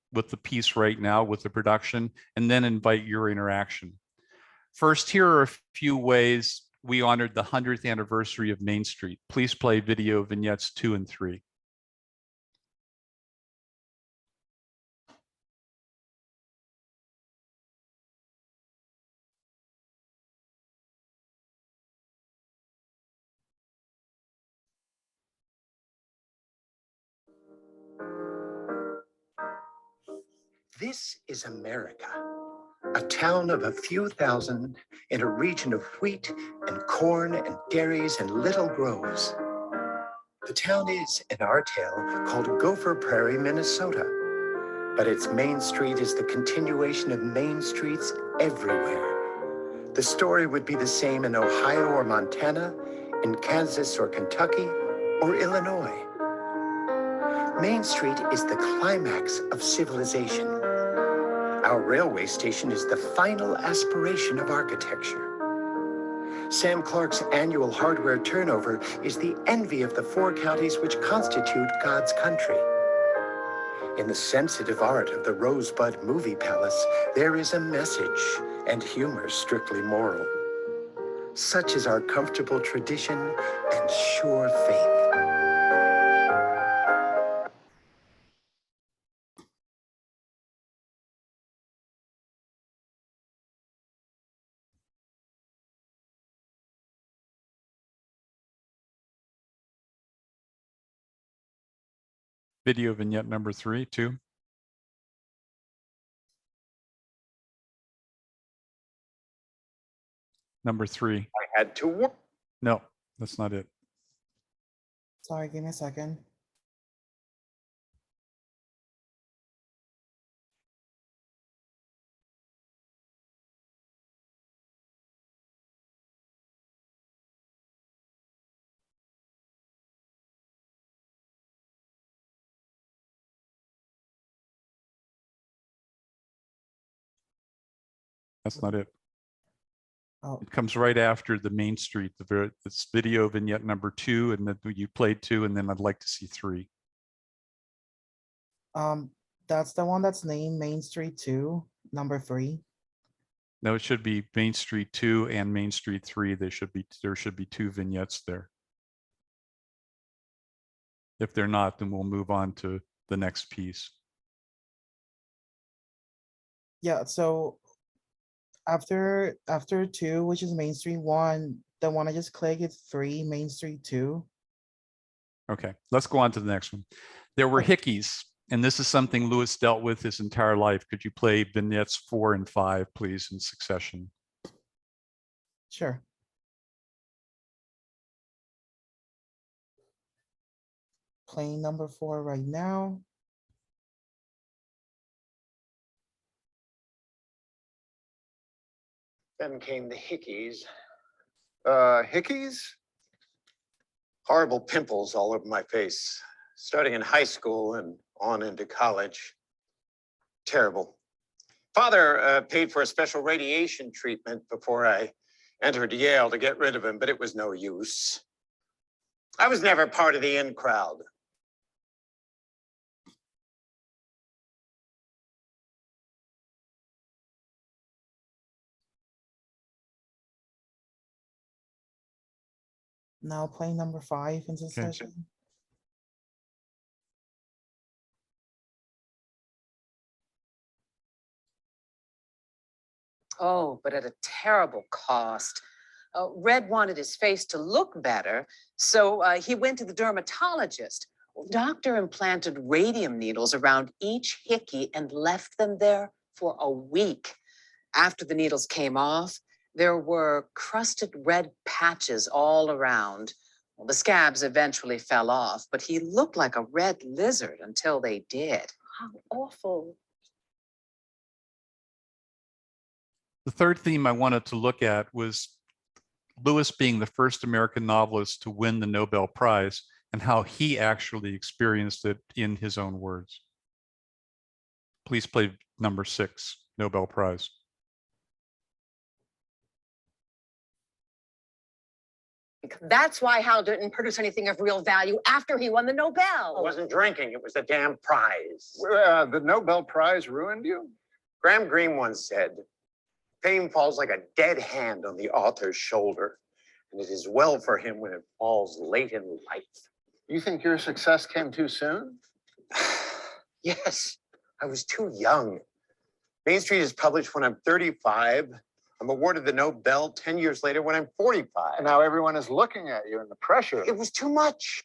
Speaker 1: piece right now, with the production, and then invite your interaction. First, here are a few ways we honored the 100th anniversary of Main Street. Please play video vignettes 2 and 3.
Speaker 8: This is America, a town of a few thousand in a region of wheat and corn and dairies and little groves. The town is, in our tale, called Gopher Prairie, Minnesota, but its main street is the continuation of main streets everywhere. The story would be the same in Ohio or Montana, in Kansas or Kentucky, or Illinois. Main Street is the climax of civilization. Our railway station is the final aspiration of architecture. Sam Clark's annual hardware turnover is the envy of the 4 counties which constitute God's country. In the sensitive art of the Rosebud Movie Palace, there is a message, and humor strictly moral. Such is our comfortable tradition and sure faith.
Speaker 1: Video vignette number 3, 2. Number 3.
Speaker 8: I had to work.
Speaker 1: No, that's not it.
Speaker 4: Sorry, give me a second.
Speaker 1: That's not it.
Speaker 4: Oh,
Speaker 1: It comes right after the Main Street. It's video vignette number 2, and then you played 2, and then I'd like to see 3.
Speaker 4: that's the one that's named Main Street 2, number 3.
Speaker 1: No, it should be Main Street 2 and Main Street 3. There should be 2 vignettes there. If they're not, then we'll move on to the next piece.
Speaker 4: Yeah, so after 2, which is Main Street 1, the one I just clicked is 3, Main Street 2.
Speaker 1: Okay, let's go on to the next one. There were hickeys, and this is something Lewis dealt with his entire life. Could you play vignettes 4 and 5, please, in succession?
Speaker 4: Sure. Playing number 4 right now.
Speaker 8: Then came the hickeys.
Speaker 5: Hickeys?
Speaker 8: Horrible pimples all over my face, starting in high school and on into college. Terrible. Father paid for a special radiation treatment before I entered Yale to get rid of him, but it was no use. I was never part of the in crowd.
Speaker 4: Now playing number 5 in succession.
Speaker 6: Oh, but at a terrible cost. Red wanted his face to look better, so he went to the dermatologist. Doctor implanted radium needles around each hickey and left them there for a week. After the needles came off, there were crusted red patches all around. Well, the scabs eventually fell off, but he looked like a red lizard until they did. How awful.
Speaker 1: The third theme I wanted to look at was Lewis being the first American novelist to win the Nobel Prize and how he actually experienced it in his own words. Please play number 6, Nobel Prize.
Speaker 7: That's why Hal didn't produce anything of real value after he won the Nobel.
Speaker 8: I wasn't drinking, it was the damn prize.
Speaker 5: The Nobel Prize ruined you?
Speaker 8: Graham Greene once said, fame falls like a dead hand on the author's shoulder, and it is well for him when it falls late in life.
Speaker 5: You think your success came too soon?
Speaker 8: Yes, I was too young. Main Street is published when I'm 35. I'm awarded the Nobel 10 years later when I'm 45.
Speaker 5: And now everyone is looking at you and the pressure.
Speaker 8: It was too much.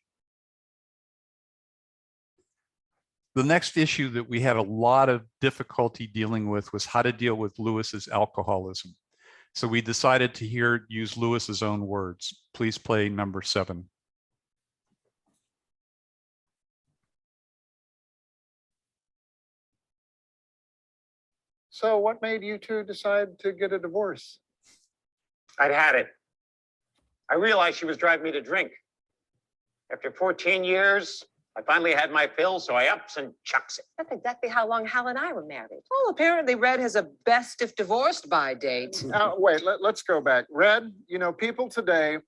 Speaker 1: The next issue that we had a lot of difficulty dealing with was how to deal with Lewis's alcoholism. So we decided to use Lewis's own words. Please play number 7.
Speaker 5: So what made you two decide to get a divorce?
Speaker 8: I'd had it. I realized she was driving me to drink. After 14 years, I finally had my fill, so I ups and chucks it.
Speaker 7: That's exactly how long Hal and I were married.
Speaker 6: Well, apparently Red has a best if divorced by date.
Speaker 5: Now, wait, let's go back. Red, you know, people today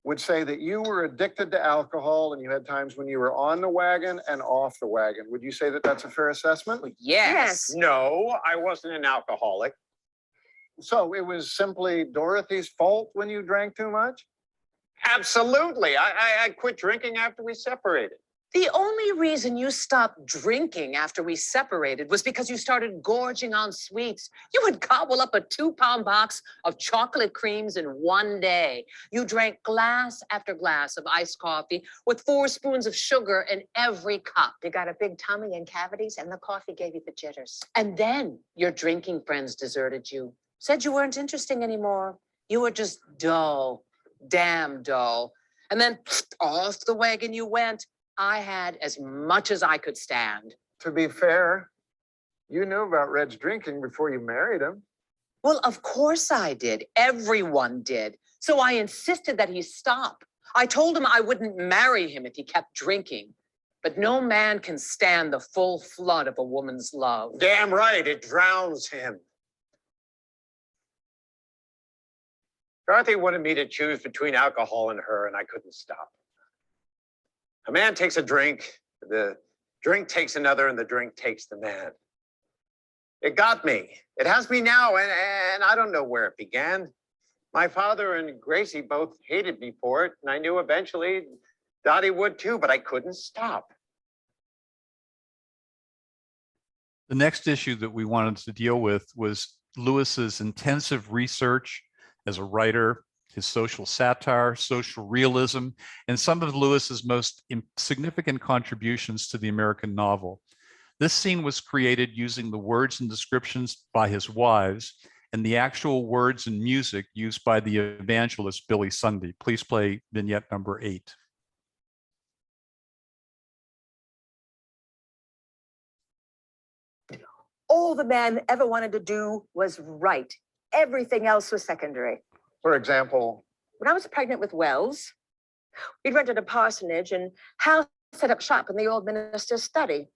Speaker 5: would say that you were addicted to alcohol and you had times when you were on the wagon and off the wagon. Would you say that that's a fair assessment?
Speaker 6: Yes.
Speaker 8: No, I wasn't an alcoholic.
Speaker 5: So it was simply Dorothy's fault when you drank too much?
Speaker 8: Absolutely. I quit drinking after we separated.
Speaker 6: The only reason you stopped drinking after we separated was because you started gorging on sweets. You would gobble up a 2-pound box of chocolate creams in one day. You drank glass after glass of iced coffee with 4 spoons of sugar in every cup.
Speaker 7: You got a big tummy and cavities, and the coffee gave you the jitters.
Speaker 6: And then your drinking friends deserted you, said you weren't interesting anymore. You were just dull, damn dull. And then off the wagon you went. I had as much as I could stand.
Speaker 5: To be fair, you knew about Red's drinking before you married him.
Speaker 6: Well, of course I did. Everyone did. So I insisted that he stop. I told him I wouldn't marry him if he kept drinking. But no man can stand the full flood of a woman's love.
Speaker 8: Damn right, it drowns him. Dorothy wanted me to choose between alcohol and her, and I couldn't stop. A man takes a drink, the drink takes another, and the drink takes the man. It got me. It has me now, and I don't know where it began. My father and Gracie both hated me for it, and I knew eventually Dottie would too, but I couldn't stop.
Speaker 1: The next issue that we wanted to deal with was Lewis's intensive research as a writer, his social satire, social realism, and some of Lewis's most significant contributions to the American novel. This scene was created using the words and descriptions by his wives and the actual words and music used by the evangelist Billy Sunday. Please play vignette number 8.
Speaker 7: All the man ever wanted to do was write. Everything else was secondary.
Speaker 5: For example,
Speaker 7: When I was pregnant with Wells, we'd rented a parsonage and Hal set up shop in the old minister's study.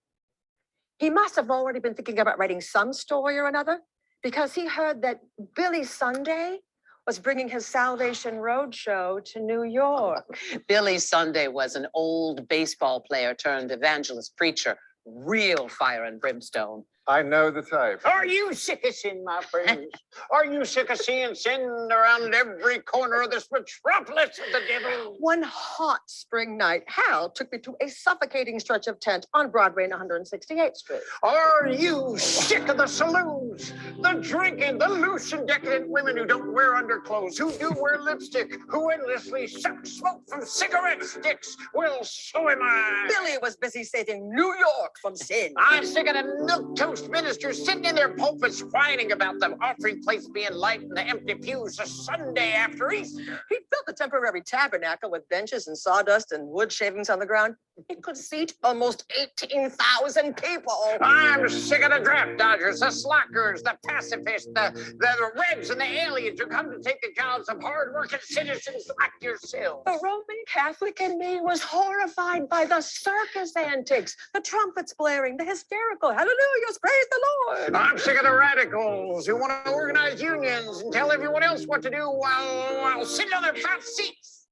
Speaker 7: He must have already been thinking about writing some story or another because he heard that Billy Sunday was bringing his Salvation Road show to New York.
Speaker 6: Billy Sunday was an old baseball player turned evangelist preacher, real fire and brimstone.
Speaker 5: I know the type.
Speaker 8: Are you sick of sin, my friends? Are you sick of seeing sin around every corner of this metropolis of the devil?
Speaker 7: One hot spring night, Hal took me to a suffocating stretch of tent on Broadway and 168th Street.
Speaker 8: Are you sick of the saloons, the drinking, the loose and decadent women who don't wear underclothes, who do wear lipstick, who endlessly suck smoke from cigarette sticks? Well, so am I.
Speaker 7: Billy was busy saving New York from sin.
Speaker 8: I'm sick of the milquetoast ministers sitting in their pulpits whining about the offering plates being light and the empty pews the Sunday after Easter.
Speaker 7: He built a temporary tabernacle with benches and sawdust and wood shavings on the ground. It could seat almost 18,000 people.
Speaker 8: I'm sick of the draft dodgers, the slackers, the pacifists, the Reds and the aliens who come to take the jobs of hardworking citizens like yourselves.
Speaker 7: The Roman Catholic in me was horrified by the circus antics, the trumpets blaring, the hysterical hallelujahs, praise the Lord.
Speaker 8: I'm sick of the radicals who want to organize unions and tell everyone else what to do while sitting on their fat seats.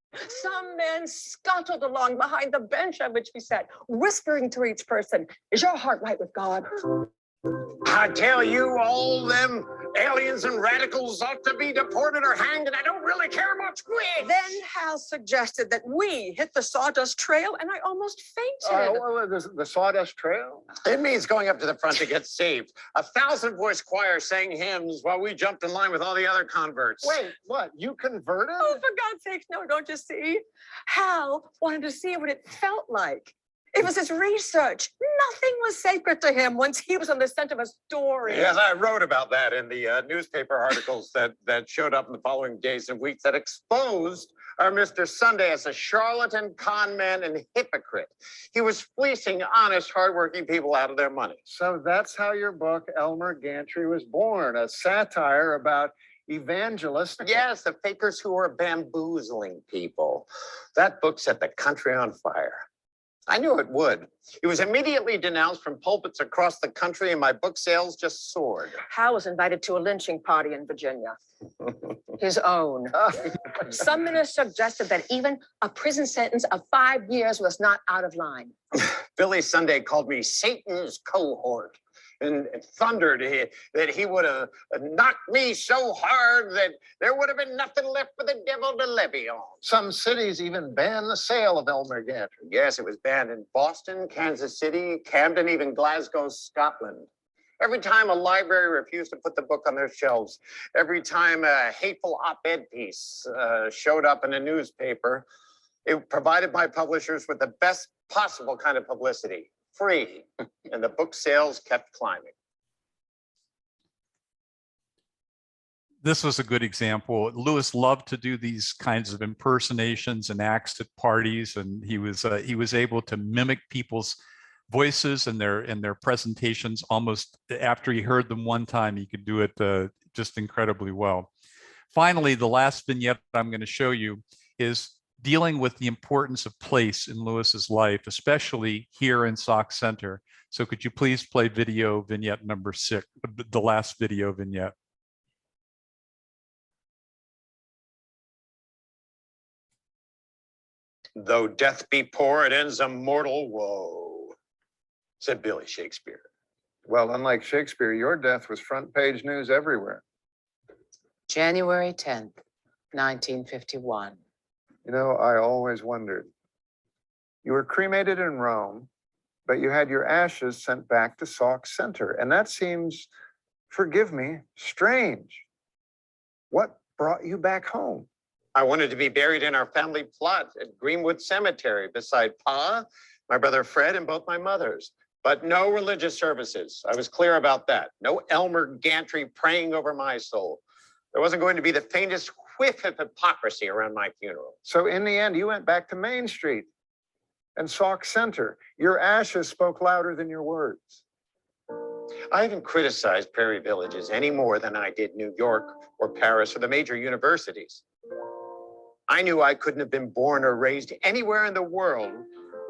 Speaker 7: Some men scuttled along behind the bench on which we sat, whispering to each person, "Is your heart right with God?"
Speaker 8: I tell you, all them aliens and radicals ought to be deported or hanged, and I don't really care much which.
Speaker 7: Then Hal suggested that we hit the sawdust trail, and I almost fainted.
Speaker 5: The Sawdust Trail?
Speaker 8: It means going up to the front to get saved. 1,000-voice choir sang hymns while we jumped in line with all the other converts.
Speaker 5: Wait, what? You converted?
Speaker 7: Oh, for God's sakes, no, don't you see? Hal wanted to see what it felt like. It was his research. Nothing was sacred to him once he was on the scent of a story.
Speaker 8: Yes, I wrote about that in the newspaper articles that showed up in the following days and weeks that exposed our Mr. Sunday as a charlatan, con man, and hypocrite. He was fleecing honest, hardworking people out of their money.
Speaker 5: So that's how your book, Elmer Gantry, was born, a satire about evangelists.
Speaker 8: Yes, the fakers who were bamboozling people. That book set the country on fire. I knew it would. It was immediately denounced from pulpits across the country, and my book sales just soared.
Speaker 7: Hal was invited to a lynching party in Virginia. His own. Some minister suggested that even a prison sentence of 5 years was not out of line.
Speaker 8: Billy Sunday called me Satan's cohort and thundered that he would have knocked me so hard that there would have been nothing left for the devil to levy on.
Speaker 5: Some cities even banned the sale of Elmer Gantry.
Speaker 8: Yes, it was banned in Boston, Kansas City, Camden, even Glasgow, Scotland. Every time a library refused to put the book on their shelves, every time a hateful op-ed piece showed up in a newspaper, it provided my publishers with the best possible kind of publicity, free, and the book sales kept climbing.
Speaker 1: This was a good example. Lewis loved to do these kinds of impersonations and acts at parties, and he was able to mimic people's voices and their presentations almost after he heard them one time. He could do it just incredibly well. Finally, the last vignette I'm going to show you is dealing with the importance of place in Lewis's life, especially here in Sauk Center. So could you please play video vignette number 6, the last video vignette?
Speaker 8: Though death be poor, it ends a mortal woe, said Billy Shakespeare.
Speaker 5: Well, unlike Shakespeare, your death was front page news everywhere.
Speaker 6: January 10th, 1951.
Speaker 5: You know, I always wondered. You were cremated in Rome, but you had your ashes sent back to Sauk Center. And that seems forgive me, strange. What brought you back home?
Speaker 8: I wanted to be buried in our family plot at Greenwood Cemetery beside Pa, my brother Fred, and both my mothers. But no religious services. I was clear about that. No Elmer Gantry praying over my soul. There wasn't going to be the faintest whiff of hypocrisy around my funeral.
Speaker 5: So in the end, you went back to Main Street and Sauk Center. Your ashes spoke louder than your words.
Speaker 8: I haven't criticized Parry villages any more than I did New York or Paris or the major universities. I knew I couldn't have been born or raised anywhere in the world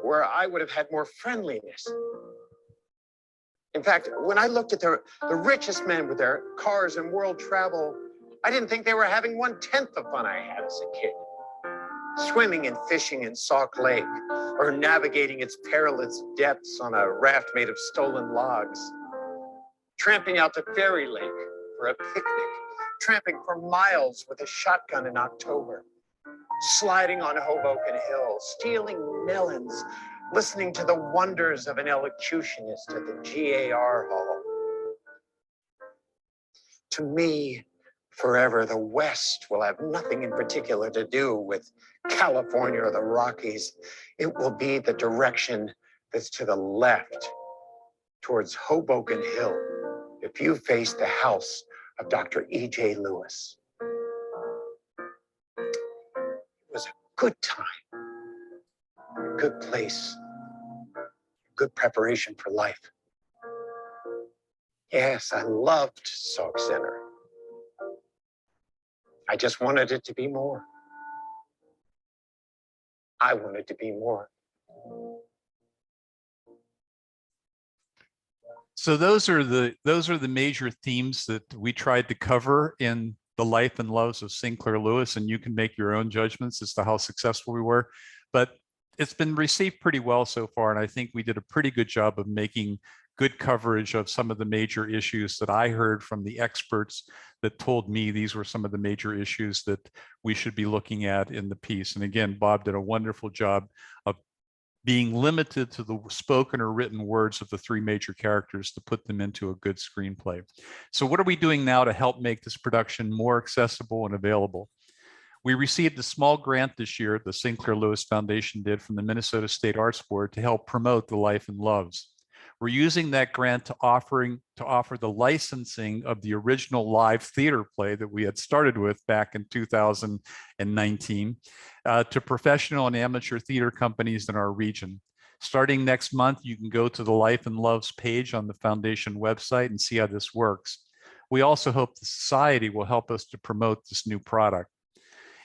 Speaker 8: where I would have had more friendliness. In fact, when I looked at the richest men with their cars and world travel, I didn't think they were having 1/10 the fun I had as a kid. Swimming and fishing in Sauk Lake, or navigating its perilous depths on a raft made of stolen logs. Tramping out to Ferry Lake for a picnic, tramping for miles with a shotgun in October. Sliding on Hoboken Hill, stealing melons, listening to the wonders of an elocutionist at the GAR Hall. To me, forever, the West will have nothing in particular to do with California or the Rockies. It will be the direction that's to the left, towards Hoboken Hill, if you face the house of Dr. E.J. Lewis. It was a good time, a good place, good preparation for life. Yes, I loved Sauk Center. I just wanted it to be more. I wanted to be more.
Speaker 1: So those are the major themes that we tried to cover in the life and loves of Sinclair Lewis, and you can make your own judgments as to how successful we were. But it's been received pretty well so far, and I think we did a pretty good job of making good coverage of some of the major issues that I heard from the experts that told me these were some of the major issues that we should be looking at in the piece. And again, Bob did a wonderful job of being limited to the spoken or written words of the three major characters to put them into a good screenplay. So what are we doing now to help make this production more accessible and available? We received a small grant this year, the Sinclair Lewis Foundation did, from the Minnesota State Arts Board to help promote the life and loves. We're using that grant to offer the licensing of the original live theater play that we had started with back in 2019 to professional and amateur theater companies in our region. Starting next month, you can go to the Life and Loves page on the foundation website and see how this works. We also hope the society will help us to promote this new product.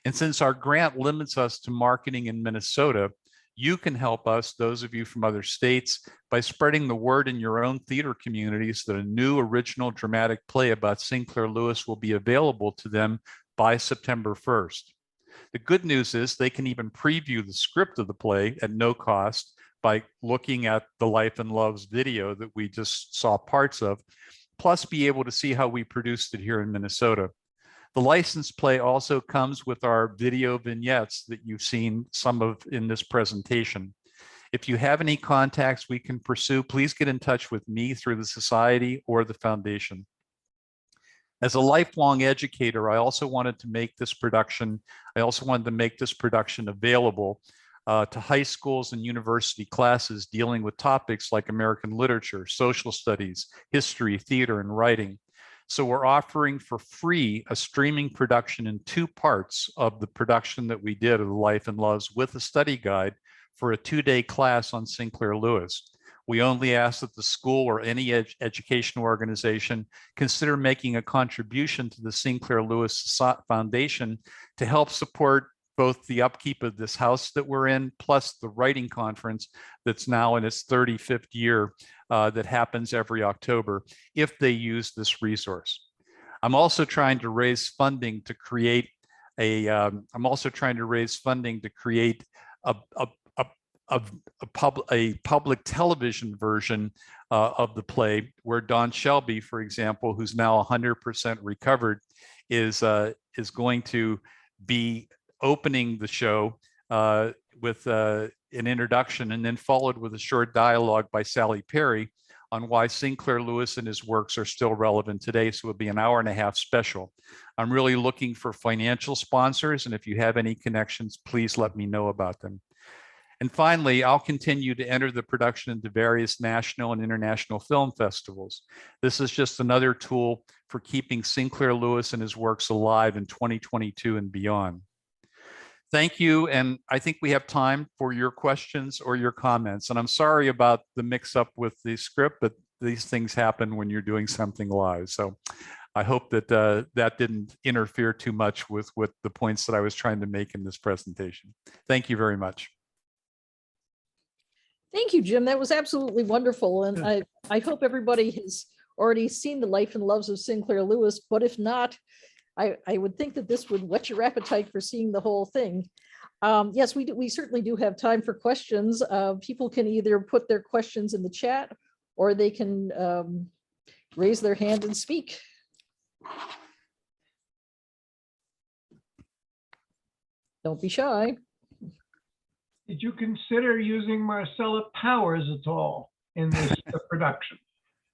Speaker 1: And since our grant limits us to marketing in Minnesota, you can help us, those of you from other states, by spreading the word in your own theater communities that a new original dramatic play about Sinclair Lewis will be available to them by September 1st. The good news is they can even preview the script of the play at no cost by looking at the Life and Loves video that we just saw parts of, plus be able to see how we produced it here in Minnesota. The license play also comes with our video vignettes that you've seen some of in this presentation. If you have any contacts we can pursue, please get in touch with me through the society or the foundation. As a lifelong educator, I also wanted to make this production available to high schools and university classes dealing with topics like American literature, social studies, history, theater, and writing. So we're offering for free a streaming production in 2 parts of the production that we did of the Life and Loves with a study guide for a 2-day class on Sinclair Lewis. We only ask that the school or any educational organization consider making a contribution to the Sinclair Lewis Foundation to help support both the upkeep of this house that we're in, plus the writing conference that's now in its 35th year that happens every October, if they use this resource. I'm also trying to raise funding to create a public television version of the play, where Don Shelby, for example, who's now 100% recovered, is going to be opening the show with an introduction and then followed with a short dialogue by Sally Parry on why Sinclair Lewis and his works are still relevant today. So it'll be an hour-and-a-half special. I'm really looking for financial sponsors, and if you have any connections, please let me know about them. And finally, I'll continue to enter the production into various national and international film festivals. This is just another tool for keeping Sinclair Lewis and his works alive in 2022 and beyond. Thank you, and I think we have time for your questions or your comments. And I'm sorry about the mix-up with the script, but these things happen when you're doing something live. So I hope that that didn't interfere too much with the points that I was trying to make in this presentation. Thank you very much.
Speaker 2: Thank you, Jim. That was absolutely wonderful. And I hope everybody has already seen The Life and Loves of Sinclair Lewis, but if not, I would think that this would whet your appetite for seeing the whole thing. Yes, we certainly do have time for questions. People can either put their questions in the chat or they can raise their hand and speak. Don't be shy.
Speaker 10: Did you consider using Marcella Powers at all in this production?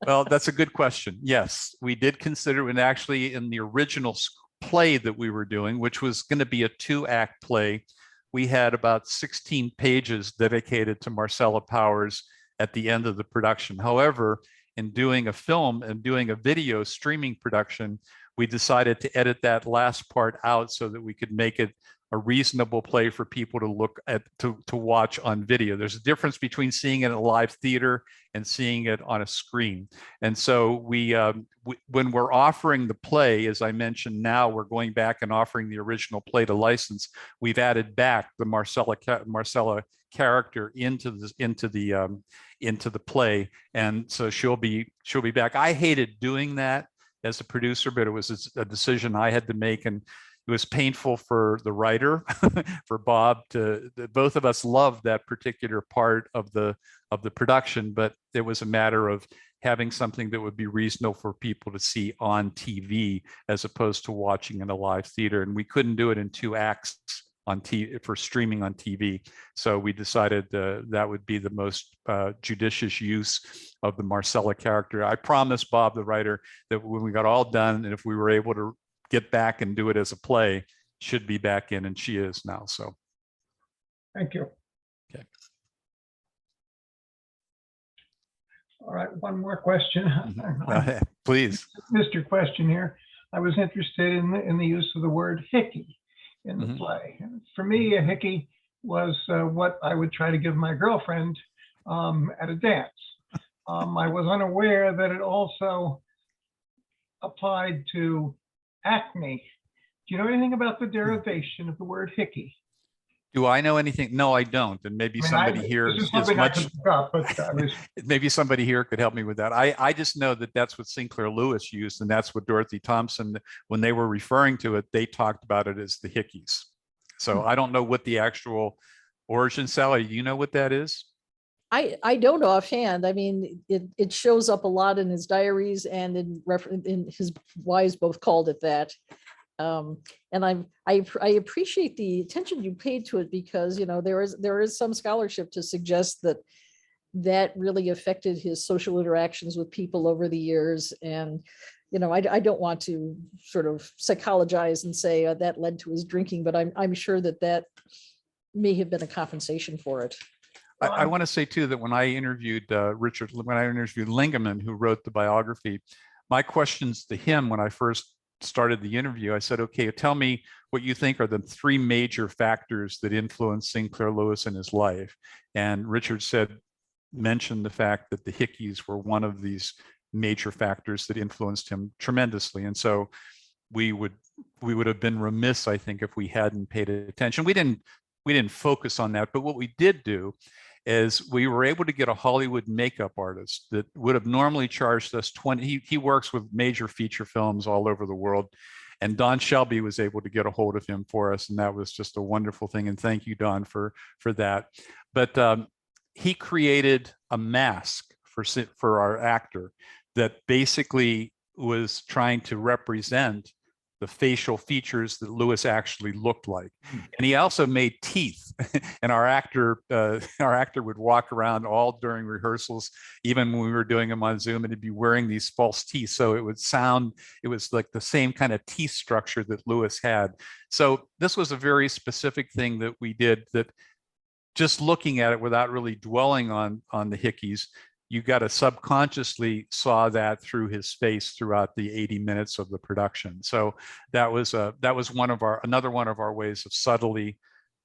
Speaker 1: Well, that's a good question. Yes, we did consider it, and actually in the original play that we were doing, which was going to be a 2-act play, we had about 16 pages dedicated to Marcella Powers at the end of the production. However, in doing a film and doing a video streaming production, we decided to edit that last part out so that we could make it a reasonable play for people to look at, to watch on video. There's a difference between seeing it in a live theater and seeing it on a screen. And so when we're offering the play, as I mentioned, now we're going back and offering the original play to license. We've added back the Marcella character into the play, and so she'll be back. I hated doing that as a producer, but it was a decision I had to make, and it was painful for the writer, for Bob. Both of us loved that particular part of the production, but it was a matter of having something that would be reasonable for people to see on TV as opposed to watching in a live theater. And we couldn't do it in 2 acts on TV for streaming on TV. So we decided that would be the most judicious use of the Marcella character. I promised Bob, the writer, that when we got all done, and if we were able to get back and do it as a play, should be back in, and she is now. So
Speaker 10: thank you.
Speaker 1: Okay.
Speaker 10: All right, one more question.
Speaker 1: Please.
Speaker 10: Mr. Question here. I was interested in the use of the word hickey in the play. And for me, a hickey was what I would try to give my girlfriend at a dance. I was unaware that it also applied to acne. Do you know anything about the derivation of the word hickey?
Speaker 1: Do I know anything? No, I don't. And maybe somebody here is much. Maybe somebody here could help me with that. I just know that that's what Sinclair Lewis used, and that's what Dorothy Thompson, when they were referring to it, they talked about it as the hickeys. So I don't know what the actual origin. Sally, do you know what that is?
Speaker 2: I don't offhand. I mean, it shows up a lot in his diaries and in his wives both called it that. And I appreciate the attention you paid to it, because, you know, there is some scholarship to suggest that really affected his social interactions with people over the years. And, you know, I don't want to sort of psychologize and say that led to his drinking, but I'm sure that may have been a compensation for it.
Speaker 1: I want to say too that when I interviewed when I interviewed Lingaman, who wrote the biography, my questions to him when I first started the interview, I said, okay, tell me what you think are the 3 major factors that influenced Sinclair Lewis in his life. And Richard mentioned the fact that the hickeys were one of these major factors that influenced him tremendously. And so we would have been remiss, I think, if we hadn't paid attention. We didn't focus on that, but what we did do is we were able to get a Hollywood makeup artist that would have normally charged us 20. He works with major feature films all over the world, and Don Shelby was able to get a hold of him for us, and that was just a wonderful thing. And thank you, Don, for that. But he created a mask for our actor that basically was trying to represent the facial features that Lewis actually looked like. And he also made teeth. And our actor would walk around all during rehearsals, even when we were doing them on Zoom, and he'd be wearing these false teeth. So it was like the same kind of teeth structure that Lewis had. So this was a very specific thing that we did, that just looking at it without really dwelling on the hickeys, you got to subconsciously saw that through his face throughout the 80 minutes of the production. So that was another one of our ways of subtly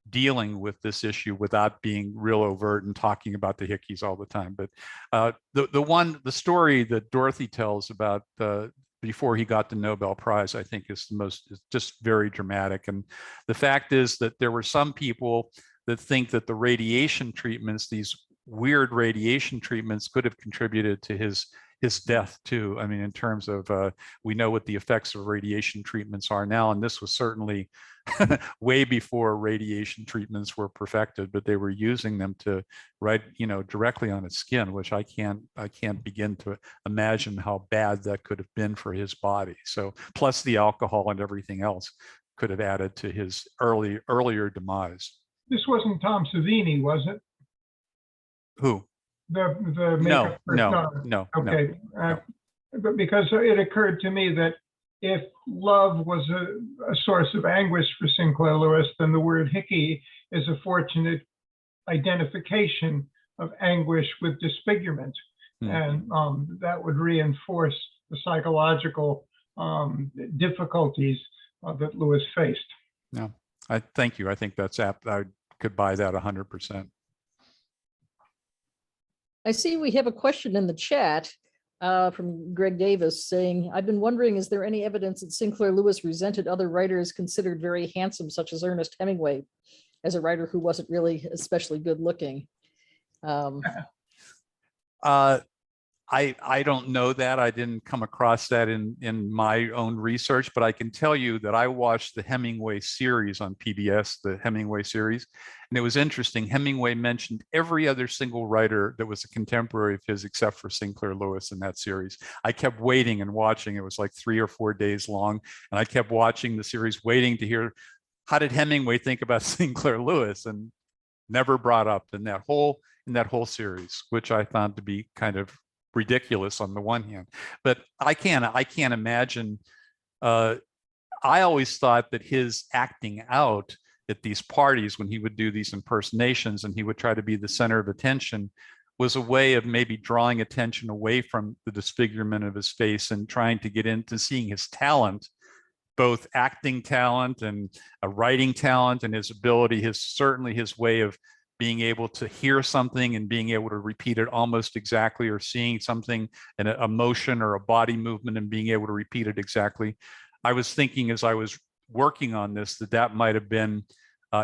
Speaker 1: dealing with this issue without being real overt and talking about the hickeys all the time. But the story that Dorothy tells about before he got the Nobel Prize, I think is just very dramatic. And the fact is that there were some people that think that the radiation treatments, these weird radiation treatments, could have contributed to his death too. I mean, in terms of, we know what the effects of radiation treatments are now, and this was certainly way before radiation treatments were perfected, but they were using them to write, directly on his skin, which I can't begin to imagine how bad that could have been for his body. So plus the alcohol and everything else could have added to his earlier demise.
Speaker 10: This wasn't Tom Savini, was it?
Speaker 1: Who?
Speaker 10: The makeup person?
Speaker 1: No.
Speaker 10: Okay, but because it occurred to me that if love was a source of anguish for Sinclair Lewis, then the word hickey is a fortunate identification of anguish with disfigurement. And that would reinforce the psychological difficulties that Lewis faced.
Speaker 1: Yeah, I thank you. I think that's apt. I could buy that 100%.
Speaker 2: I see we have a question in the chat from Greg Davis saying, I've been wondering, is there any evidence that Sinclair Lewis resented other writers considered very handsome, such as Ernest Hemingway, as a writer who wasn't really especially good looking?
Speaker 1: I don't know that. I didn't come across that in my own research, but I can tell you that I watched the Hemingway series on PBS, the Hemingway series, and it was interesting. Hemingway mentioned every other single writer that was a contemporary of his except for Sinclair Lewis in that series. I kept waiting and watching. It was like 3 or 4 days long, and I kept watching the series, waiting to hear, how did Hemingway think about Sinclair Lewis? And never brought up in that whole series, which I found to be kind of ridiculous on the one hand. But I can't imagine. I always thought that his acting out at these parties, when he would do these impersonations and he would try to be the center of attention, was a way of maybe drawing attention away from the disfigurement of his face and trying to get into seeing his talent, both acting talent and a writing talent, and his ability, certainly his way of being able to hear something and being able to repeat it almost exactly, or seeing something in a motion or a body movement and being able to repeat it exactly. I was thinking as I was working on this that might have been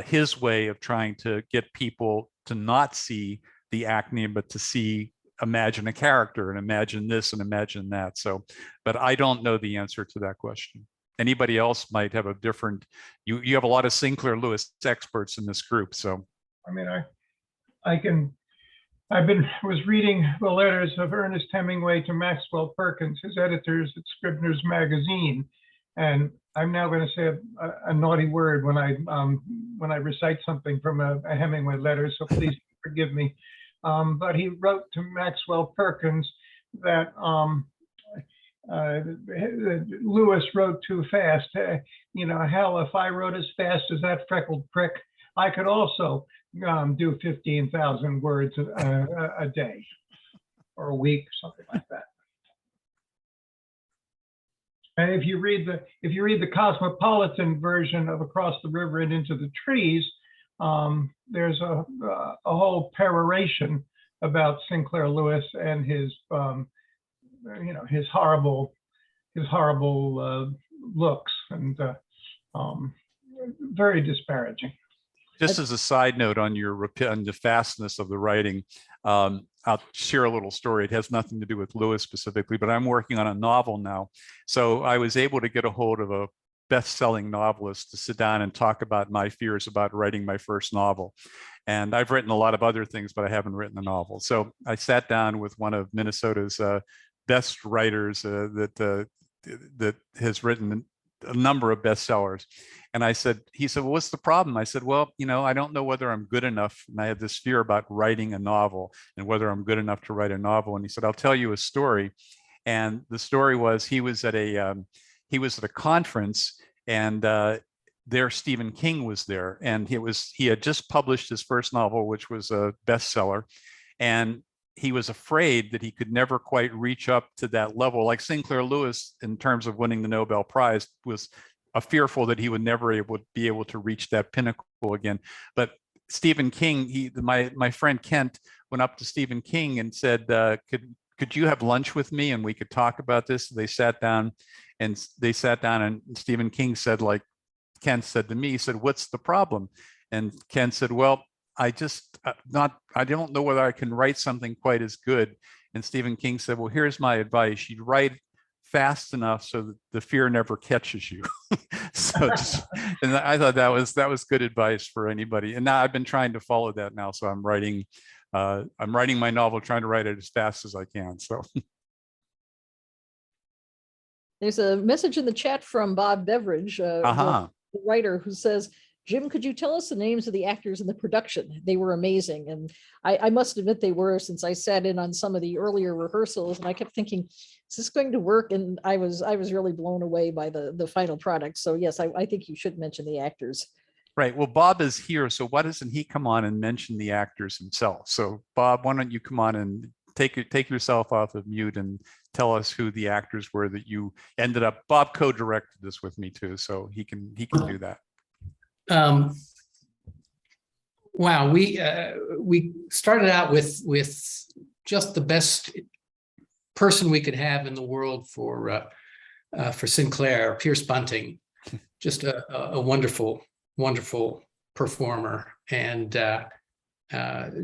Speaker 1: his way of trying to get people to not see the acne, but to imagine a character and imagine this and imagine that. So, but I don't know the answer to that question. Anybody else might have a different, you have a lot of Sinclair Lewis experts in this group, so.
Speaker 10: I mean, was reading the letters of Ernest Hemingway to Maxwell Perkins, his editors at Scribner's Magazine, and I'm now going to say a naughty word when I recite something from a Hemingway letter, so please forgive me. But he wrote to Maxwell Perkins that Lewis wrote too fast. Hell, if I wrote as fast as that freckled prick, I could also do 15,000 words a day or a week, something like that. And if you read the Cosmopolitan version of Across the River and Into the Trees, there's a whole peroration about Sinclair Lewis and his horrible looks, and very disparaging.
Speaker 1: Just as a side note on the fastness of the writing, I'll share a little story. It has nothing to do with Lewis specifically, but I'm working on a novel now. So I was able to get a hold of a best-selling novelist to sit down and talk about my fears about writing my first novel. And I've written a lot of other things, but I haven't written a novel. So I sat down with one of Minnesota's best writers that has written a number of bestsellers. And he said, well, what's the problem? I said, well, I don't know whether I'm good enough. And I had this fear about writing a novel and whether I'm good enough to write a novel. And he said, I'll tell you a story. And the story was he was at a conference, and there Stephen King was there, and he had just published his first novel, which was a bestseller, and he was afraid that he could never quite reach up to that level. Like Sinclair Lewis, in terms of winning the Nobel Prize, was fearful that he would never be able to reach that pinnacle again. But Stephen King, my friend Kent went up to Stephen King and said, could you have lunch with me and we could talk about this? They sat down and Stephen King said, like Kent said to me, he said, what's the problem? And Kent said, well, I don't know whether I can write something quite as good. And Stephen King said, well, here's my advice. You write fast enough so that the fear never catches you. And I thought that was good advice for anybody. And now I've been trying to follow that now. So I'm writing my novel, trying to write it as fast as I can. So
Speaker 2: there's a message in the chat from Bob Beveridge, the writer, who says, Jim, could you tell us the names of the actors in the production? They were amazing. And I must admit they were, since I sat in on some of the earlier rehearsals and I kept thinking, is this going to work? And I was really blown away by the final product. So yes, I think you should mention the actors.
Speaker 1: Right. Well, Bob is here. So why doesn't he come on and mention the actors himself? So Bob, why don't you come on and take yourself off of mute and tell us who the actors were that you ended up. Bob co-directed this with me too, so he can do that.
Speaker 11: Wow, we started out with just the best person we could have in the world for Sinclair, Pierce Bunting, just a wonderful performer, and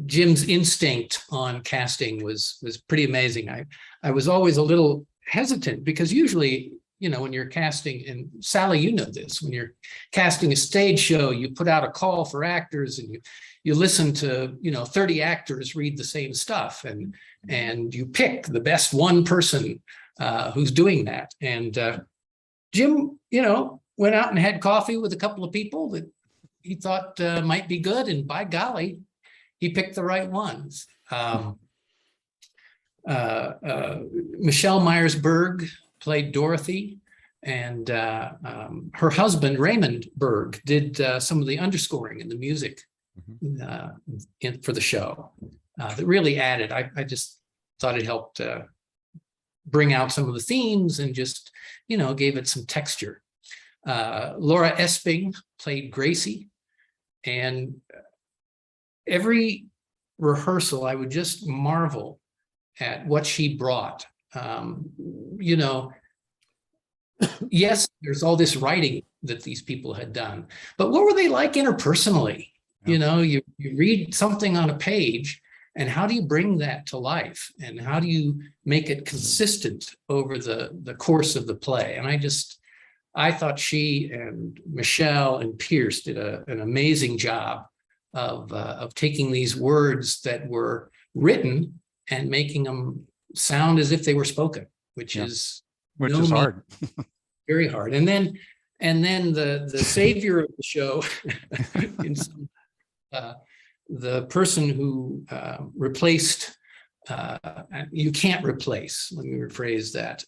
Speaker 11: Jim's instinct on casting was pretty amazing. I was always a little hesitant because usually, when you're casting, and Sally, you know this, when you're casting a stage show, you put out a call for actors and you listen to, 30 actors read the same stuff and you pick the best one person who's doing that. And Jim, went out and had coffee with a couple of people that he thought might be good. And by golly, he picked the right ones. Michelle Myers-Berg played Dorothy, and her husband, Raymond Berg, did some of the underscoring and the music for the show that really added. I just thought it helped bring out some of the themes and just, gave it some texture. Laura Esping played Gracie, and every rehearsal, I would just marvel at what she brought. Yes, there's all this writing that these people had done, but what were they like interpersonally?
Speaker 1: Yeah.
Speaker 11: You read something on a page, and how do you bring that to life? And how do you make it consistent over the course of the play? And I thought she and Michelle and Pierce did an amazing job of taking these words that were written and making them sound as if they were spoken, which is
Speaker 1: hard.
Speaker 11: Very hard. And then the savior of the show, the person who replaced, you can't replace, let me rephrase that.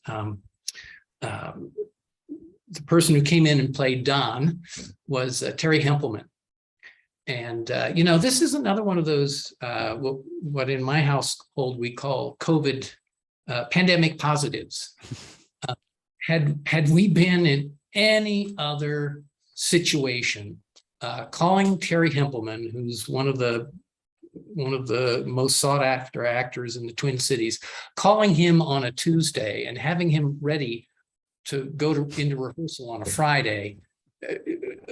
Speaker 11: The person who came in and played Don was Terry Hempelman. And, this is another one of those, what in my household we call COVID pandemic positives. Had we been in any other situation, calling Terry Hempelman, who's one of the most sought after actors in the Twin Cities, calling him on a Tuesday and having him ready to go into rehearsal on a Friday,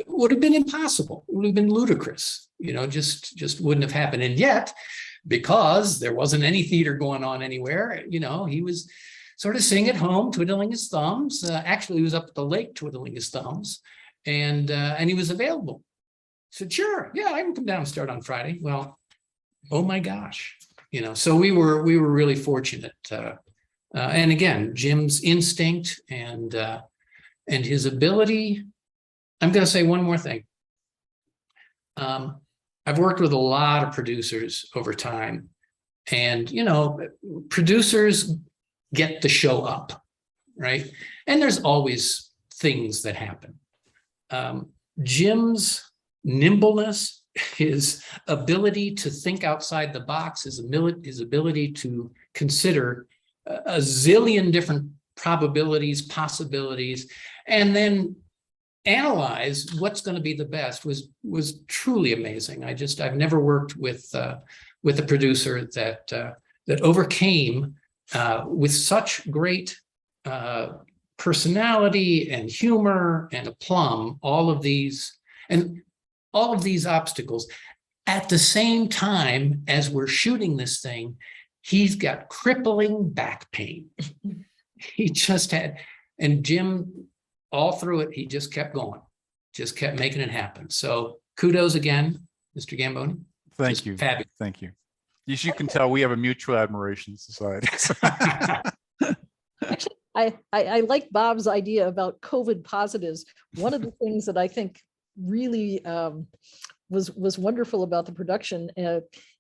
Speaker 11: would have been impossible. It would have been ludicrous. Just wouldn't have happened. And yet, because there wasn't any theater going on anywhere, he was sort of sitting at home, twiddling his thumbs. Actually, he was up at the lake twiddling his thumbs, and he was available. Said, sure, yeah, I can come down and start on Friday. Well, oh my gosh, So we were really fortunate. And again, Jim's instinct and and his ability. I'm going to say one more thing. I've worked with a lot of producers over time, and, you know, producers get the show up, right? And there's always things that happen. Jim's nimbleness, his ability to think outside the box, his ability to consider a zillion different probabilities, possibilities, and then analyze what's going to be the best was truly amazing. I've never worked with a producer that overcame with such great personality and humor and aplomb all of these obstacles at the same time as we're shooting this thing. He's got crippling back pain. He just had, and Jim, all through it, he just kept going, just kept making it happen. So kudos again, Mr. Gambone.
Speaker 1: Thank you.
Speaker 11: Fabulous.
Speaker 1: Thank you. As you can tell, we have a mutual admiration society.
Speaker 2: Actually, I like Bob's idea about COVID positives. One of the things that I think really was wonderful about the production,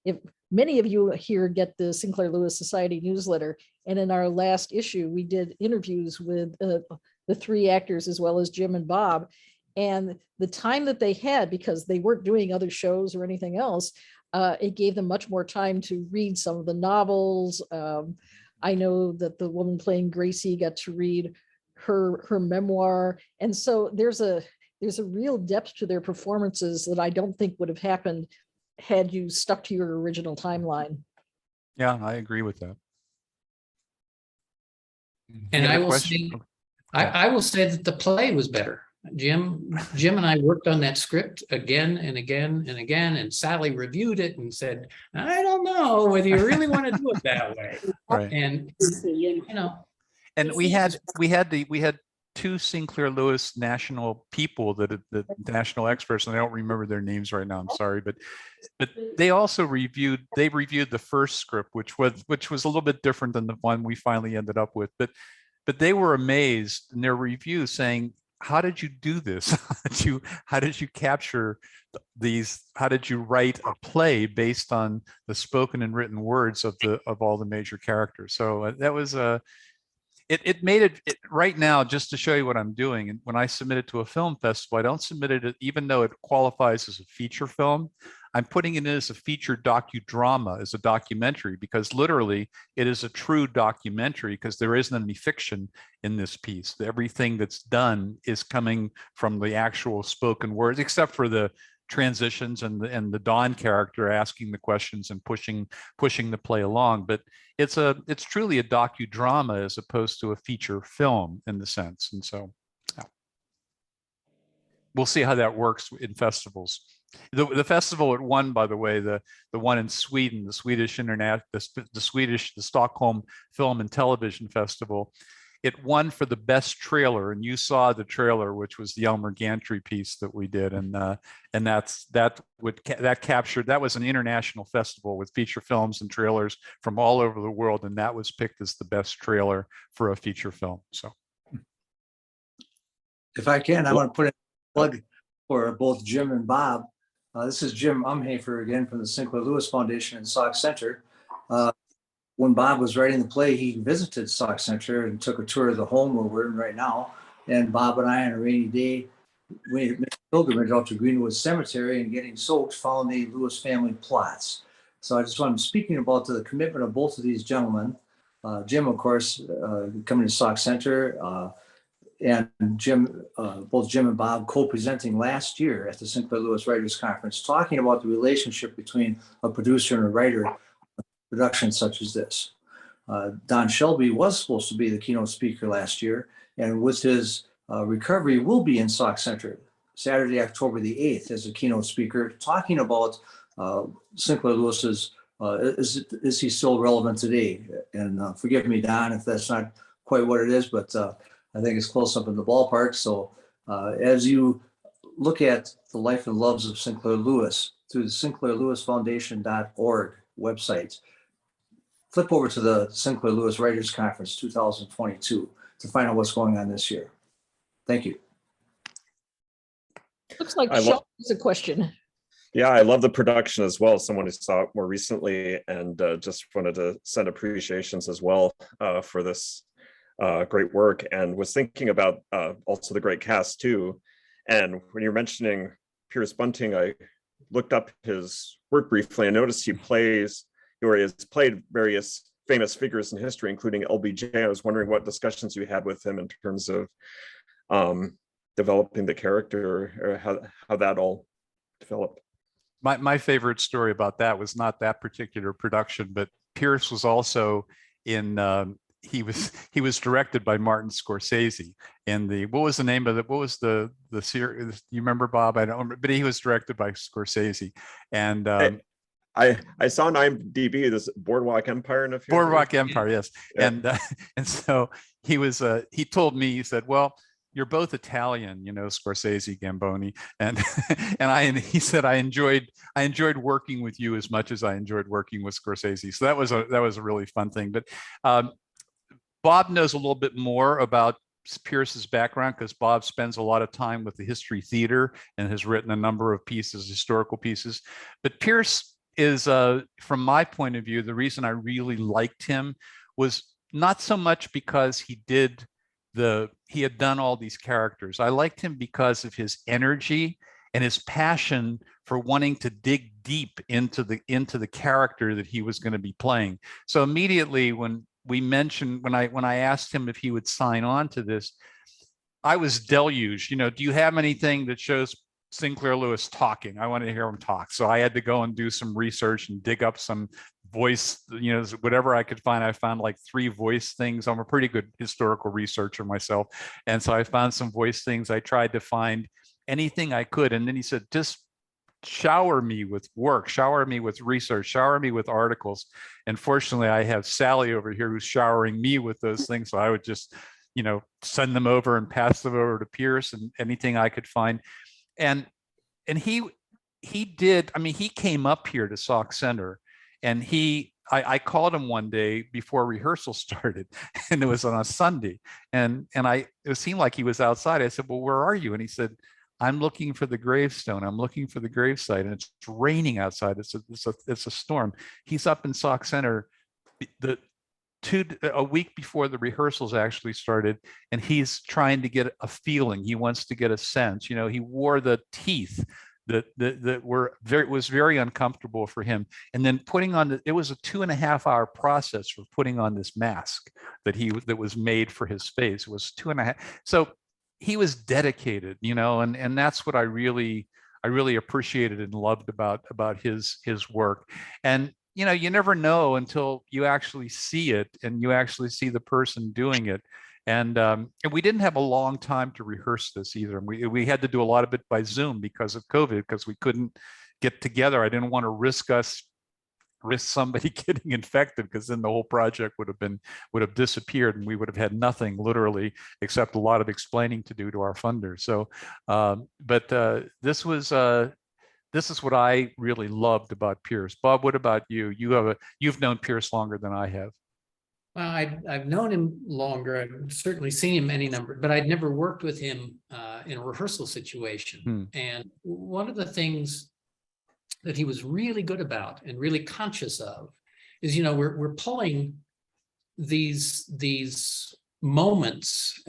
Speaker 2: if many of you here get the Sinclair Lewis Society newsletter, and in our last issue, we did interviews with the three actors as well as Jim and Bob, and the time that they had, because they weren't doing other shows or anything else, it gave them much more time to read some of the novels. I know that the woman playing Gracie got to read her memoir, and so there's a real depth to their performances that I don't think would have happened had you stuck to your original timeline.
Speaker 1: Yeah, I agree with that.
Speaker 11: And I will say, I will say that the play was better. Jim and I worked on that script again and again and again, and Sally reviewed it and said, I don't know whether you really want to do it that way.
Speaker 1: Right.
Speaker 11: And, you know.
Speaker 1: And we had two Sinclair Lewis national people the national experts, and I don't remember their names right now. I'm sorry, but they also reviewed the first script, which was a little bit different than the one we finally ended up with. But they were amazed in their review, saying, how did you do this? How did you capture these? How did you write a play based on the spoken and written words of all the major characters? So that was it made it right now, just to show you what I'm doing. And when I submit it to a film festival, I don't submit it, even though it qualifies as a feature film, I'm putting it in as a feature docudrama, as a documentary, because literally it is a true documentary, because there isn't any fiction in this piece. Everything that's done is coming from the actual spoken words, except for the transitions and the Dawn character asking the questions and pushing the play along. But it's truly a docudrama as opposed to a feature film in the sense. And so yeah. We'll see how that works in festivals. The festival it won, by the way, the one in Sweden, the Stockholm Film and Television Festival, it won for the best trailer, and you saw the trailer, which was the Elmer Gantry piece that we did, and that was an international festival with feature films and trailers from all over the world, and that was picked as the best trailer for a feature film. So,
Speaker 3: if I can, I want to put in a plug for both Jim and Bob. This is Jim Umhoefer again from the Sinclair Lewis Foundation in Sauk Center. When Bob was writing the play, he visited Sauk Center and took a tour of the home where we're in right now. And Bob and I, on a rainy day, made a pilgrimage out to Greenwood Cemetery, and getting soaked, found the Lewis family plots. So I just want to speaking about the commitment of both of these gentlemen. Jim, of course, coming to Sauk Center, and Jim, both Jim and Bob co-presenting last year at the Sinclair Lewis Writers Conference, talking about the relationship between a producer and a writer, production such as this. Don Shelby was supposed to be the keynote speaker last year, and with his recovery will be in Sauk Center Saturday, October the 8th as a keynote speaker, talking about Sinclair Lewis's, is he still relevant today? And forgive me, Don, if that's not quite what it is, but I think it's close up in the ballpark. So as you look at the life and loves of Sinclair Lewis through the sinclairlewisfoundation.org website, flip over to the Sinclair Lewis Writers Conference 2022 to find out what's going on this year. Thank you.
Speaker 2: Looks like
Speaker 12: I
Speaker 2: Sean has a question.
Speaker 12: Yeah, I love the production as well. Someone who saw it more recently, and just wanted to send appreciations as well for this great work, and was thinking about also the great cast too. And when you're mentioning Pierce Bunting, I looked up his work briefly and noticed he has played various famous figures in history, including LBJ. I was wondering what discussions you had with him in terms of developing the character, or how that all developed.
Speaker 1: My favorite story about that was not that particular production, but Pierce was also in. He was directed by Martin Scorsese in what was the name of it? What was the series? You remember, Bob? I don't remember, but he was directed by Scorsese, and
Speaker 12: I saw on IMDb this Boardwalk Empire. In a few
Speaker 1: Boardwalk Empire, yes,
Speaker 12: yeah.
Speaker 1: And so he was. He told me, he said, "Well, you're both Italian, Scorsese, Gambone," and he said, I enjoyed working with you as much as I enjoyed working with Scorsese. So that was a really fun thing. But Bob knows a little bit more about Pierce's background, because Bob spends a lot of time with the History Theater and has written a number of pieces, historical pieces. But Pierce is, from my point of view, the reason I really liked him was not so much because he had done all these characters. I liked him because of his energy and his passion for wanting to dig deep into the character that he was going to be playing. So immediately when I asked him if he would sign on to this, I was deluged. Do you have anything that shows Sinclair Lewis talking? I wanted to hear him talk. So I had to go and do some research and dig up some voice, whatever I could find. I found like 3 voice things. I'm a pretty good historical researcher myself. And so I found some voice things. I tried to find anything I could. And then he said, just shower me with work, shower me with research, shower me with articles. And fortunately, I have Sally over here who's showering me with those things. So I would just, send them over and pass them over to Pierce and anything I could find. And he did, he came up here to Sauk Center, and I called him one day before rehearsal started, and it was on a Sunday, and it seemed like he was outside. I said, well, where are you? And he said, I'm looking for the gravestone. I'm looking for the gravesite, and it's raining outside. It's a storm. He's up in Sauk Center a week before the rehearsals actually started, and he's trying to get a feeling. He wants to get a sense. He wore the teeth that was very uncomfortable for him. And then it was a 2.5-hour process for putting on this mask that was made for his face. It was 2.5. So he was dedicated, and that's what I really appreciated and loved about his work. And you never know until you actually see it and you actually see the person doing it. And we didn't have a long time to rehearse this either. We had to do a lot of it by Zoom because of COVID, because we couldn't get together. I didn't want to risk somebody getting infected, because then the whole project would have disappeared, and we would have had nothing literally except a lot of explaining to do to our funders. So, but this is what I really loved about Pierce. Bob, what about you? You've known Pierce longer than I have.
Speaker 11: Well, I've known him longer. I've certainly seen him any number, but I'd never worked with him in a rehearsal situation. And one of the things that he was really good about and really conscious of is, we're pulling these moments,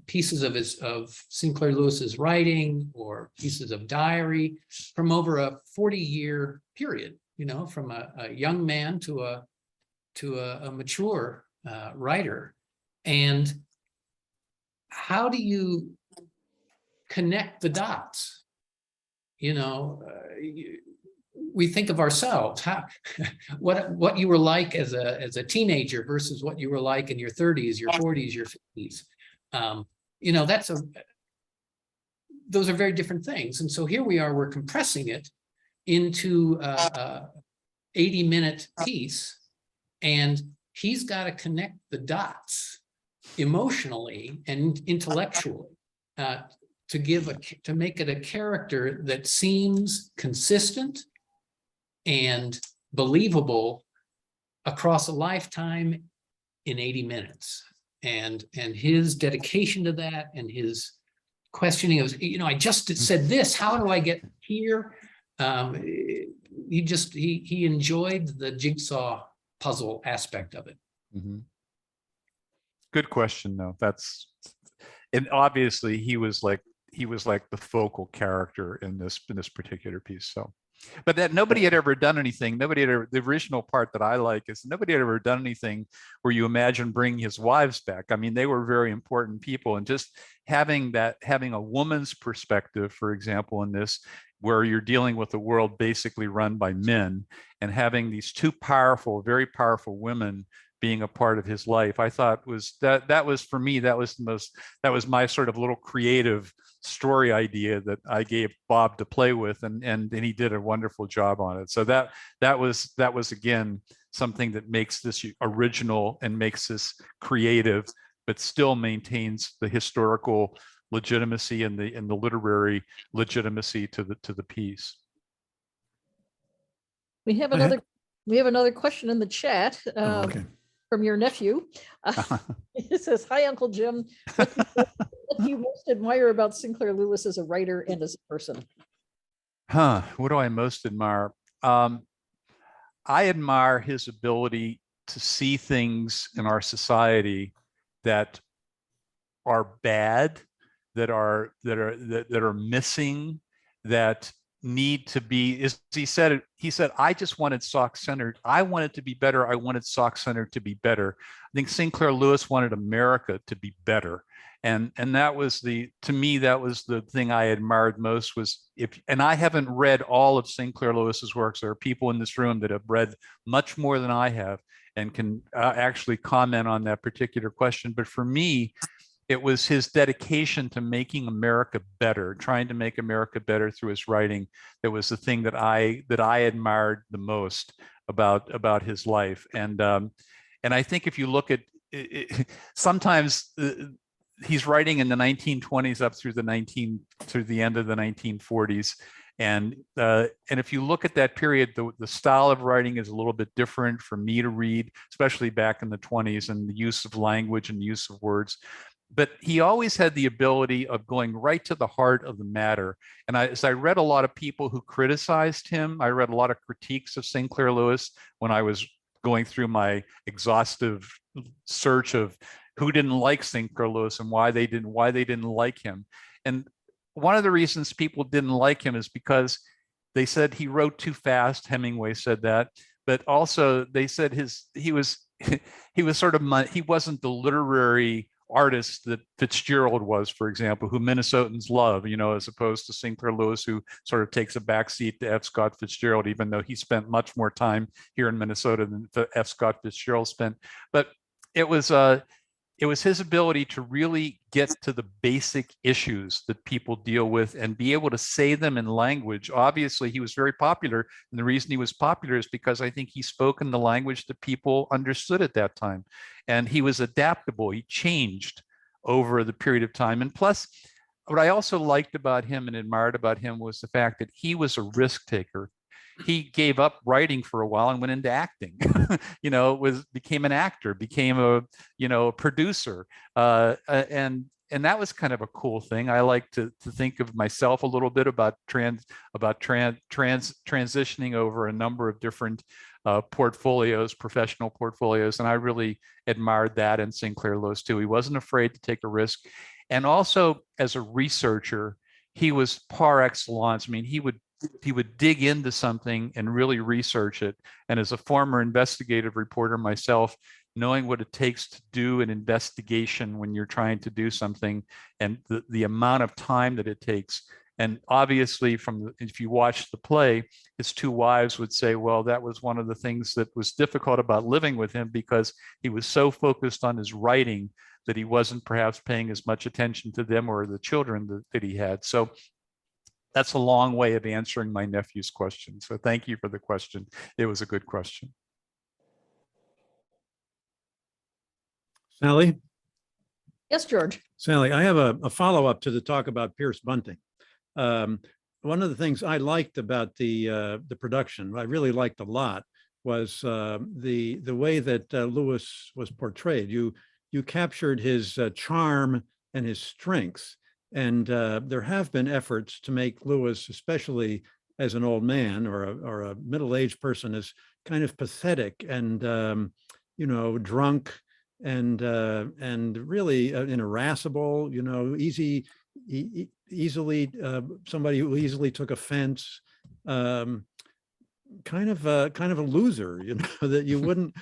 Speaker 11: pieces of Sinclair Lewis's writing or pieces of diary from over a 40-year period, from a young man to a mature writer. And how do you connect the dots? We think of ourselves, what you were like as a teenager versus what you were like in your 30s, your 40s, your 50s. Those are very different things. And so here we are, we're compressing it into a 80-minute piece, and he's got to connect the dots emotionally and intellectually to make it a character that seems consistent and believable across a lifetime in 80 minutes. And his dedication to that, and his questioning of, I just said this, how do I get here? He enjoyed the jigsaw puzzle aspect of it.
Speaker 1: Good question, though. And obviously he was like the focal character in this particular piece. So, but that nobody had ever done anything. The original part that I like is nobody had ever done anything where you imagine bringing his wives back. I mean, they were very important people, and just having a woman's perspective, for example, in this, where you're dealing with a world basically run by men, and having these two very powerful women being a part of his life, I thought that was for me, that was my sort of little creative story idea that I gave Bob to play with, and he did a wonderful job on it. So that was again something that makes this original and makes this creative, but still maintains the historical legitimacy and the literary legitimacy to the piece.
Speaker 2: We have another question in the chat.
Speaker 13: Okay.
Speaker 2: From your nephew. It says, "Hi, Uncle Jim. What do you most admire about Sinclair Lewis as a writer and as a person?"
Speaker 1: What do I most admire? I admire his ability to see things in our society that are bad, that are missing, that need to be, as he said, I just wanted Sauk centered. I wanted to be better. I wanted Sauk centered to be better. I think Sinclair Lewis wanted America to be better. And that was to me, that was the thing I admired most was and I haven't read all of Sinclair Lewis's works. There are people in this room that have read much more than I have and can actually comment on that particular question. But for me, it was his dedication to making America better, trying to make America better through his writing. That was the thing that I admired the most about his life. And I think if you look at it, sometimes he's writing in the 1920s up through the end of the 1940s. And if you look at that period, the style of writing is a little bit different for me to read, especially back in the 20s, and the use of language and the use of words. But he always had the ability of going right to the heart of the matter. And as I read a lot of people who criticized him, I read a lot of critiques of Sinclair Lewis when I was going through my exhaustive search of who didn't like Sinclair Lewis and why they didn't like him. And one of the reasons people didn't like him is because they said he wrote too fast. Hemingway said that, but also they said he wasn't the literary artist that Fitzgerald was, for example, who Minnesotans love, as opposed to Sinclair Lewis, who sort of takes a backseat to F. Scott Fitzgerald, even though he spent much more time here in Minnesota than F. Scott Fitzgerald spent. But it was his ability to really get to the basic issues that people deal with and be able to say them in language. Obviously, he was very popular. And the reason he was popular is because I think he spoke in the language that people understood at that time. And he was adaptable. He changed over the period of time. And plus, what I also liked about him and admired about him was the fact that he was a risk taker. He gave up writing for a while and went into acting, became an actor, became a producer. And that was kind of a cool thing. I like to think of myself a little bit about transitioning over a number of different portfolios, professional portfolios. And I really admired that in Sinclair Lewis too. He wasn't afraid to take a risk. And also as a researcher, he was par excellence. I mean, he would dig into something and really research it. And as a former investigative reporter myself, knowing what it takes to do an investigation when you're trying to do something and the amount of time that it takes. And obviously, if you watch the play, his two wives would say, well, that was one of the things that was difficult about living with him, because he was so focused on his writing that he wasn't perhaps paying as much attention to them or the children that he had. So that's a long way of answering my nephew's question. So thank you for the question. It was a good question.
Speaker 13: Sally?
Speaker 2: Yes, George.
Speaker 13: Sally, I have a follow-up to the talk about Pierce Bunting. One of the things I liked about the production, I really liked a lot, was the way that Lewis was portrayed. You captured his charm and his strengths, And there have been efforts to make Lewis, especially as an old man or a middle-aged person, as kind of pathetic and drunk and really irascible, easily somebody who easily took offense, kind of a loser, that you wouldn't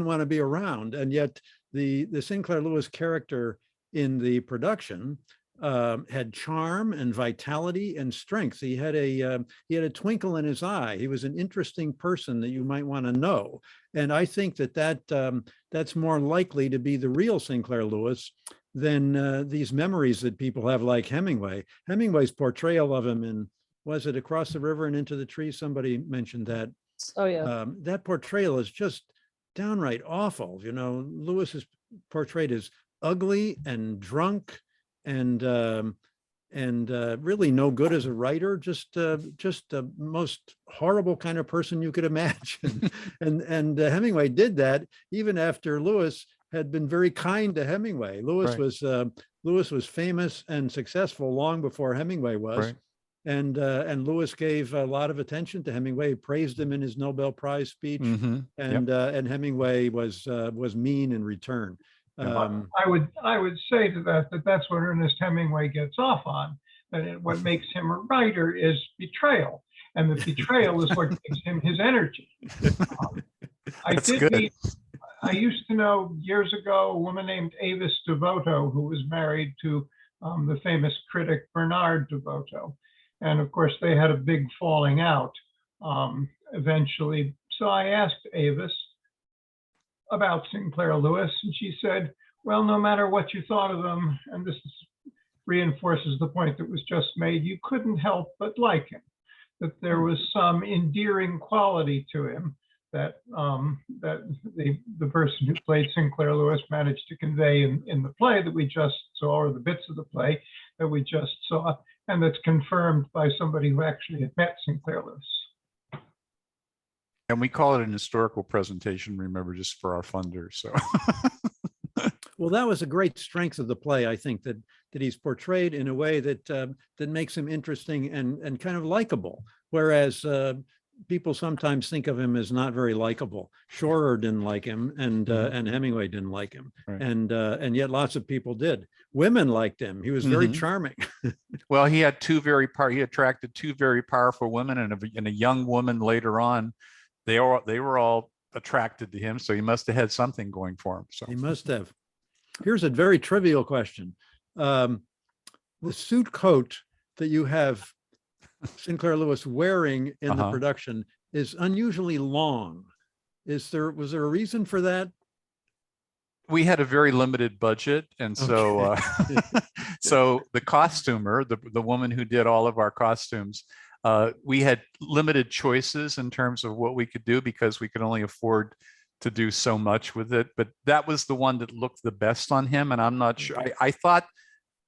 Speaker 13: want to be around. And yet the Sinclair Lewis character in the production had charm and vitality and strength. He had a twinkle in his eye. He was an interesting person that you might want to know. And I think that's more likely to be the real Sinclair Lewis than these memories that people have, like Hemingway. Hemingway's portrayal of him in, was it Across the River and Into the Trees? Somebody mentioned that.
Speaker 2: Oh yeah.
Speaker 13: That portrayal is just downright awful. Lewis is portrayed as ugly and drunk and really no good as a writer, just the most horrible kind of person you could imagine. and Hemingway did that even after Lewis had been very kind to Hemingway. Lewis was famous and successful long before Hemingway was.
Speaker 1: Right.
Speaker 13: And Lewis gave a lot of attention to Hemingway, praised him in his Nobel Prize speech, and Hemingway was mean in return.
Speaker 10: I would say to that's what Ernest Hemingway gets off on. That what makes him a writer is betrayal, and the betrayal is what gives him his energy. I used to know years ago a woman named Avis Devoto, who was married to the famous critic Bernard Devoto. And of course, they had a big falling out eventually. So I asked Avis about Sinclair Lewis, and she said, well, no matter what you thought of him, and this reinforces the point that was just made, you couldn't help but like him, that there was some endearing quality to him that the person who played Sinclair Lewis managed to convey in the play that we just saw, or the bits of the play that we just saw, and that's confirmed by somebody who actually had met Sinclair Lewis.
Speaker 1: And we call it an historical presentation, remember, just for our funders. So,
Speaker 13: well, that was a great strength of the play. I think that he's portrayed in a way that makes him interesting and kind of likable, whereas people sometimes think of him as not very likable. Shorer didn't like him, and Hemingway didn't like him, right. And yet lots of people did. Women liked him. He was very charming.
Speaker 1: Well, he attracted two very powerful women, and a young woman later on. They were all attracted to him, so he must have had something going for him. So
Speaker 13: he must have. Here's a very trivial question: the suit coat that you have Sinclair Lewis wearing in the production is unusually long. Was there a reason for that?
Speaker 1: We had a very limited budget, and so so the costumer, the woman who did all of our costumes, we had limited choices in terms of what we could do because we could only afford to do so much with it. But that was the one that looked the best on him, and I'm not sure. I thought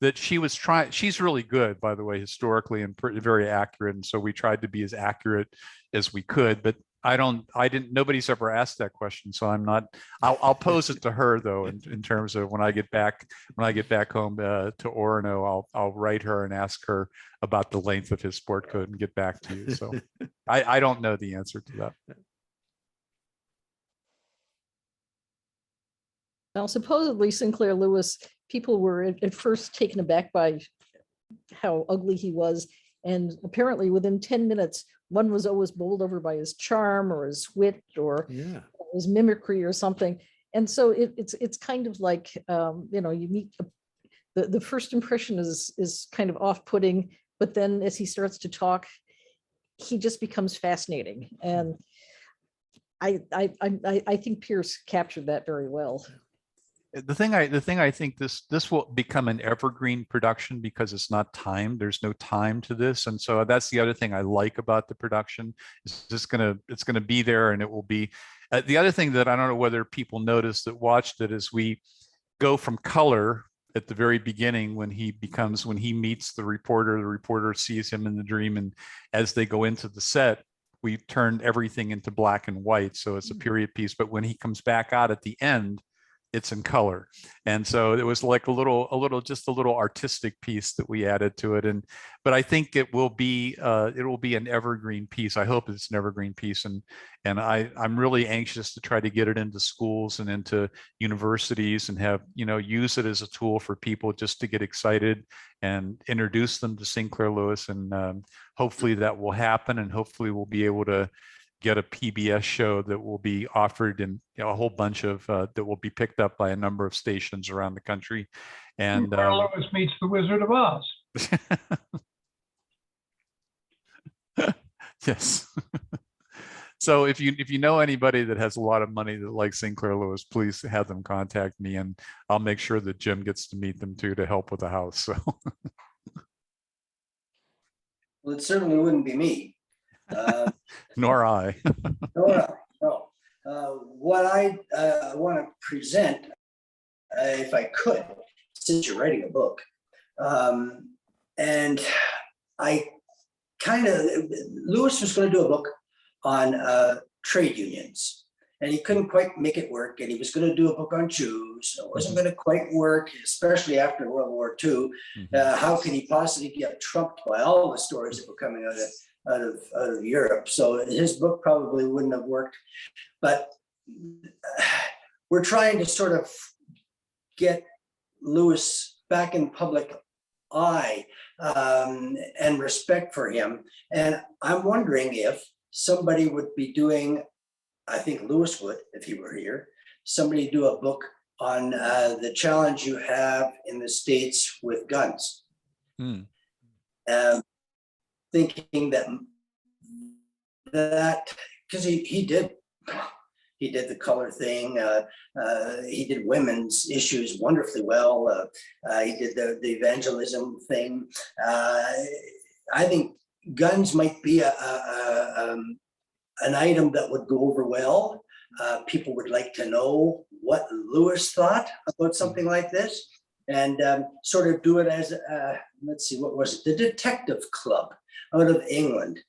Speaker 1: that she was trying. She's really good, by the way, historically and very accurate, and so we tried to be as accurate as we could. But nobody's ever asked that question, so I'm not. I'll pose it to her though, in terms of when I get back home to Orono, I'll write her and ask her about the length of his sport coat and get back to you. So I don't know the answer to that.
Speaker 2: Now, supposedly Sinclair Lewis, people were at first taken aback by how ugly he was, and apparently within 10 minutes. One was always bowled over by his charm or his wit or his mimicry or something. And so it's kind of like, you meet, the first impression is kind of off-putting, but then as he starts to talk, he just becomes fascinating. And I think Pierce captured that very well.
Speaker 1: The thing I think this will become an evergreen production because it's not timed. There's no time to this, and so that's the other thing I like about the production. It's gonna be there, and it will be. The other thing that I don't know whether people noticed that watched it is we go from color at the very beginning when he meets the reporter sees him in the dream, and as they go into the set, we turn everything into black and white, so it's a period piece. But when he comes back out at the end, it's in color. And so it was like just a little artistic piece that we added to it. But I think it will be an evergreen piece. I hope it's an evergreen piece. And I'm really anxious to try to get it into schools and into universities and have, use it as a tool for people just to get excited and introduce them to Sinclair Lewis. And hopefully that will happen. And hopefully we'll be able to get a PBS show that will be offered in a whole bunch of that will be picked up by a number of stations around the country. And
Speaker 10: Sinclair Lewis meets the Wizard of Oz.
Speaker 1: Yes. So if you know anybody that has a lot of money that likes Sinclair Lewis, please have them contact me, and I'll make sure that Jim gets to meet them too to help with the house. So.
Speaker 14: Well, it certainly wouldn't be me.
Speaker 1: Nor I.
Speaker 14: No. What I want to present, if I could, since you're writing a book, and Lewis was going to do a book on trade unions, and he couldn't quite make it work, and he was going to do a book on Jews. It wasn't going to quite work, especially after World War II. How can he possibly get trumped by all the stories that were coming out of Europe? So his book probably wouldn't have worked. But we're trying to sort of get Lewis back in public eye and respect for him. And I'm wondering if somebody would be doing, I think Lewis would, if he were here, somebody do a book on the challenge you have in the States with guns. Thinking that because he did the color thing, he did women's issues wonderfully well. He did the evangelism thing. I think guns might be an item that would go over well. People would like to know what Lewis thought about something like this, and sort of do it as let's see, what was it? The Detective Club out of England.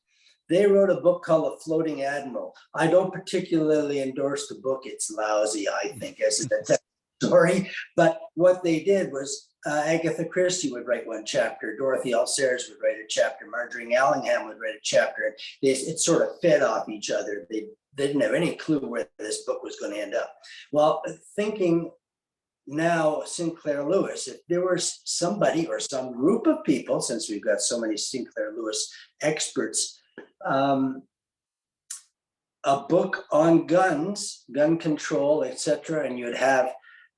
Speaker 14: They wrote a book called The Floating Admiral. I don't particularly endorse the book. It's lousy, I think, as a detective story. But what they did was Agatha Christie would write one chapter, Dorothy L. Sayers would write a chapter, Marjorie Allingham would write a chapter. And it sort of fed off each other. They didn't have any clue where this book was going to end up. Well, thinking now Sinclair Lewis, if there was somebody or some group of people, since we've got so many Sinclair Lewis experts, a book on guns, gun control, etc., and you'd have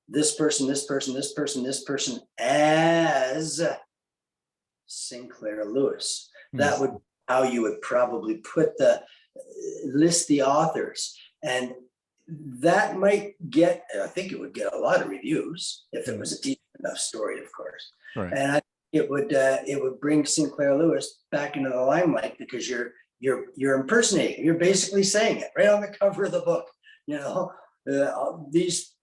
Speaker 14: this person, this person, this person, this person as Sinclair Lewis. That would how you would probably list the authors, and that might get, I think it would get a lot of reviews if it was a deep enough story, of course.
Speaker 1: Right.
Speaker 14: And it would bring Sinclair Lewis back into the limelight because you're impersonating. You're basically saying it right on the cover of the book. These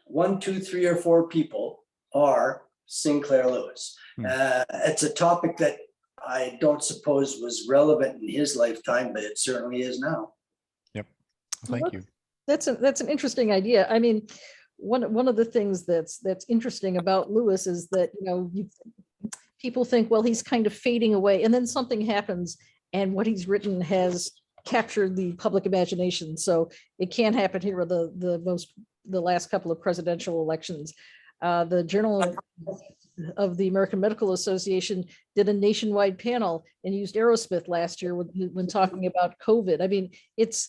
Speaker 14: 1, 2, 3, or 4 people are Sinclair Lewis. It's a topic that I don't suppose was relevant in his lifetime, but it certainly is now.
Speaker 1: Yep. Thank you.
Speaker 2: That's an interesting idea. I mean, one of the things that's interesting about Lewis is that people think, well, he's kind of fading away, and then something happens, and what he's written has captured the public imagination. So it can happen here with the last couple of presidential elections. The Journal of the American Medical Association did a nationwide panel and used Aerosmith last year when talking about COVID. I mean, it's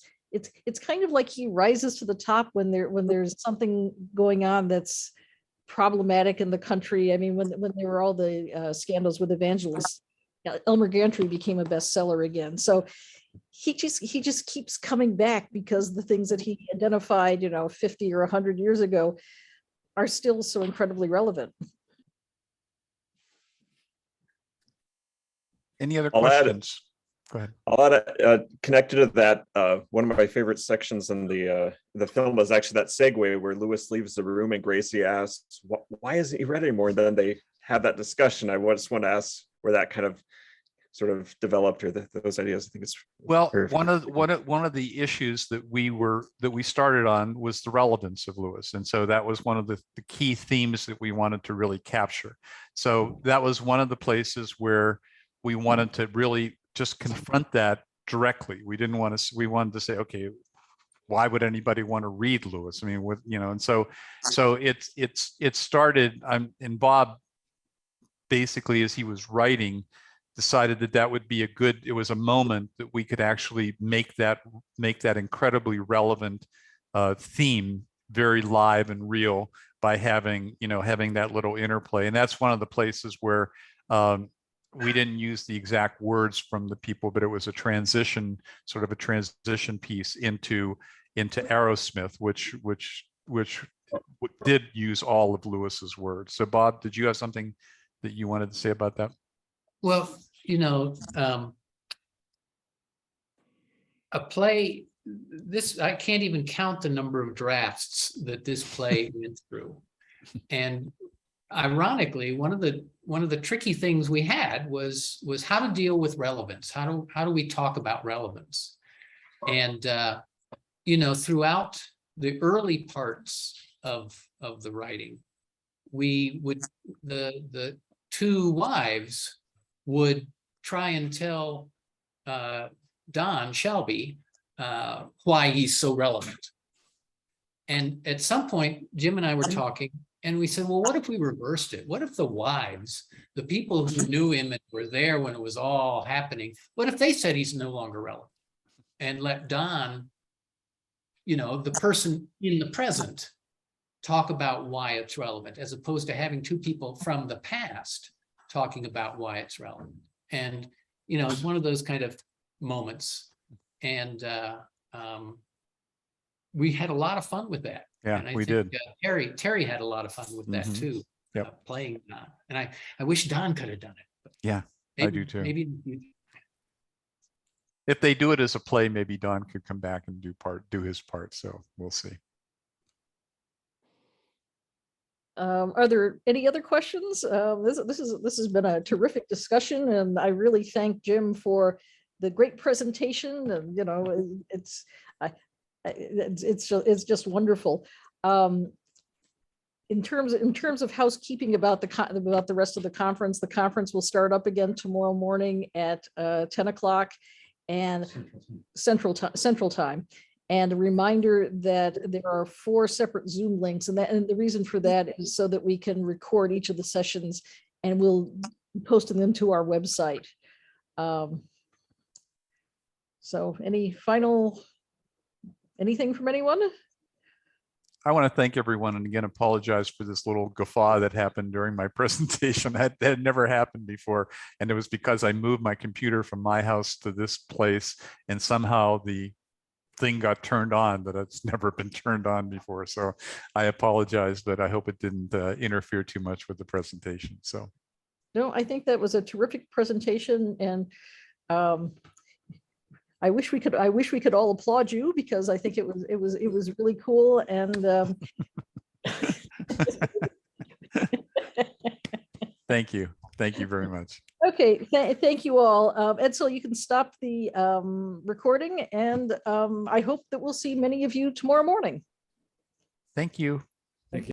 Speaker 2: kind of like he rises to the top when there's something going on that's problematic in the country. I mean, when there were all the scandals with evangelists, Elmer Gantry became a bestseller again. So he just keeps coming back because the things that he identified, 50 or 100 years ago are still so incredibly relevant.
Speaker 1: Any other questions? Go ahead.
Speaker 12: I'll add, connected to that, one of my favorite sections in the film was actually that segue where Lewis leaves the room and Gracie asks, why isn't he read anymore? And then they have that discussion. I just want to ask where that kind of sort of developed, or those ideas. I think it's
Speaker 1: Well,
Speaker 12: very-
Speaker 1: one of the issues that we started on was the relevance of Lewis, and so that was one of the key themes that we wanted to really capture. So that was one of the places where we wanted to really just confront that directly. We didn't want to. We wanted to say, okay, why would anybody want to read Lewis? I mean, with and so it started. And Bob, basically, as he was writing, decided that would be it was a moment that we could actually make that incredibly relevant theme very live and real by having that little interplay. And that's one of the places where we didn't use the exact words from the people, but it was a transition piece into Aerosmith, which did use all of Lewis's words. So Bob, did you have something that you wanted to say about that?
Speaker 11: Well, a play, I can't even count the number of drafts that this play went through. And ironically, one of the tricky things we had was how to deal with relevance. How do we talk about relevance? And throughout the early parts of the writing, the two wives would try and tell Don Shelby why he's so relevant. And at some point, Jim and I were talking, and we said, well, what if we reversed it? What if the wives, the people who knew him and were there when it was all happening, what if they said he's no longer relevant? And let Don, the person in the present, talk about why it's relevant, as opposed to having two people from the past talking about why it's relevant. And, it's one of those kind of moments. And we had a lot of fun with that.
Speaker 1: Yeah,
Speaker 11: and I
Speaker 1: we
Speaker 11: think,
Speaker 1: did.
Speaker 11: Terry had a lot of fun with that too.
Speaker 1: Yep.
Speaker 11: Playing Don. And I wish Don could have done it. But
Speaker 1: Yeah, I do too.
Speaker 11: Maybe
Speaker 1: If they do it as a play, maybe Don could come back and do his part. So we'll see.
Speaker 2: Are there any other questions? This has been a terrific discussion, and I really thank Jim for the great presentation. And it's just wonderful. In terms of housekeeping about the rest of the conference will start up again tomorrow morning at 10 o'clock and Central Time. And a reminder that there are 4 separate Zoom links, and the reason for that is so that we can record each of the sessions, and we'll be posting them to our website. So anything from anyone?
Speaker 1: I want to thank everyone, and again, apologize for this little guffaw that happened during my presentation. That had never happened before. And it was because I moved my computer from my house to this place, and somehow the thing got turned on, but it's never been turned on before. So I apologize, but I hope it didn't interfere too much with the presentation. So
Speaker 2: no, I think that was a terrific presentation, and I wish we could all applaud you, because I think it was really cool. And
Speaker 1: thank you very much.
Speaker 2: Okay, thank you all. Edsel, you can stop the recording, and I hope that we'll see many of you tomorrow morning.
Speaker 1: Thank you.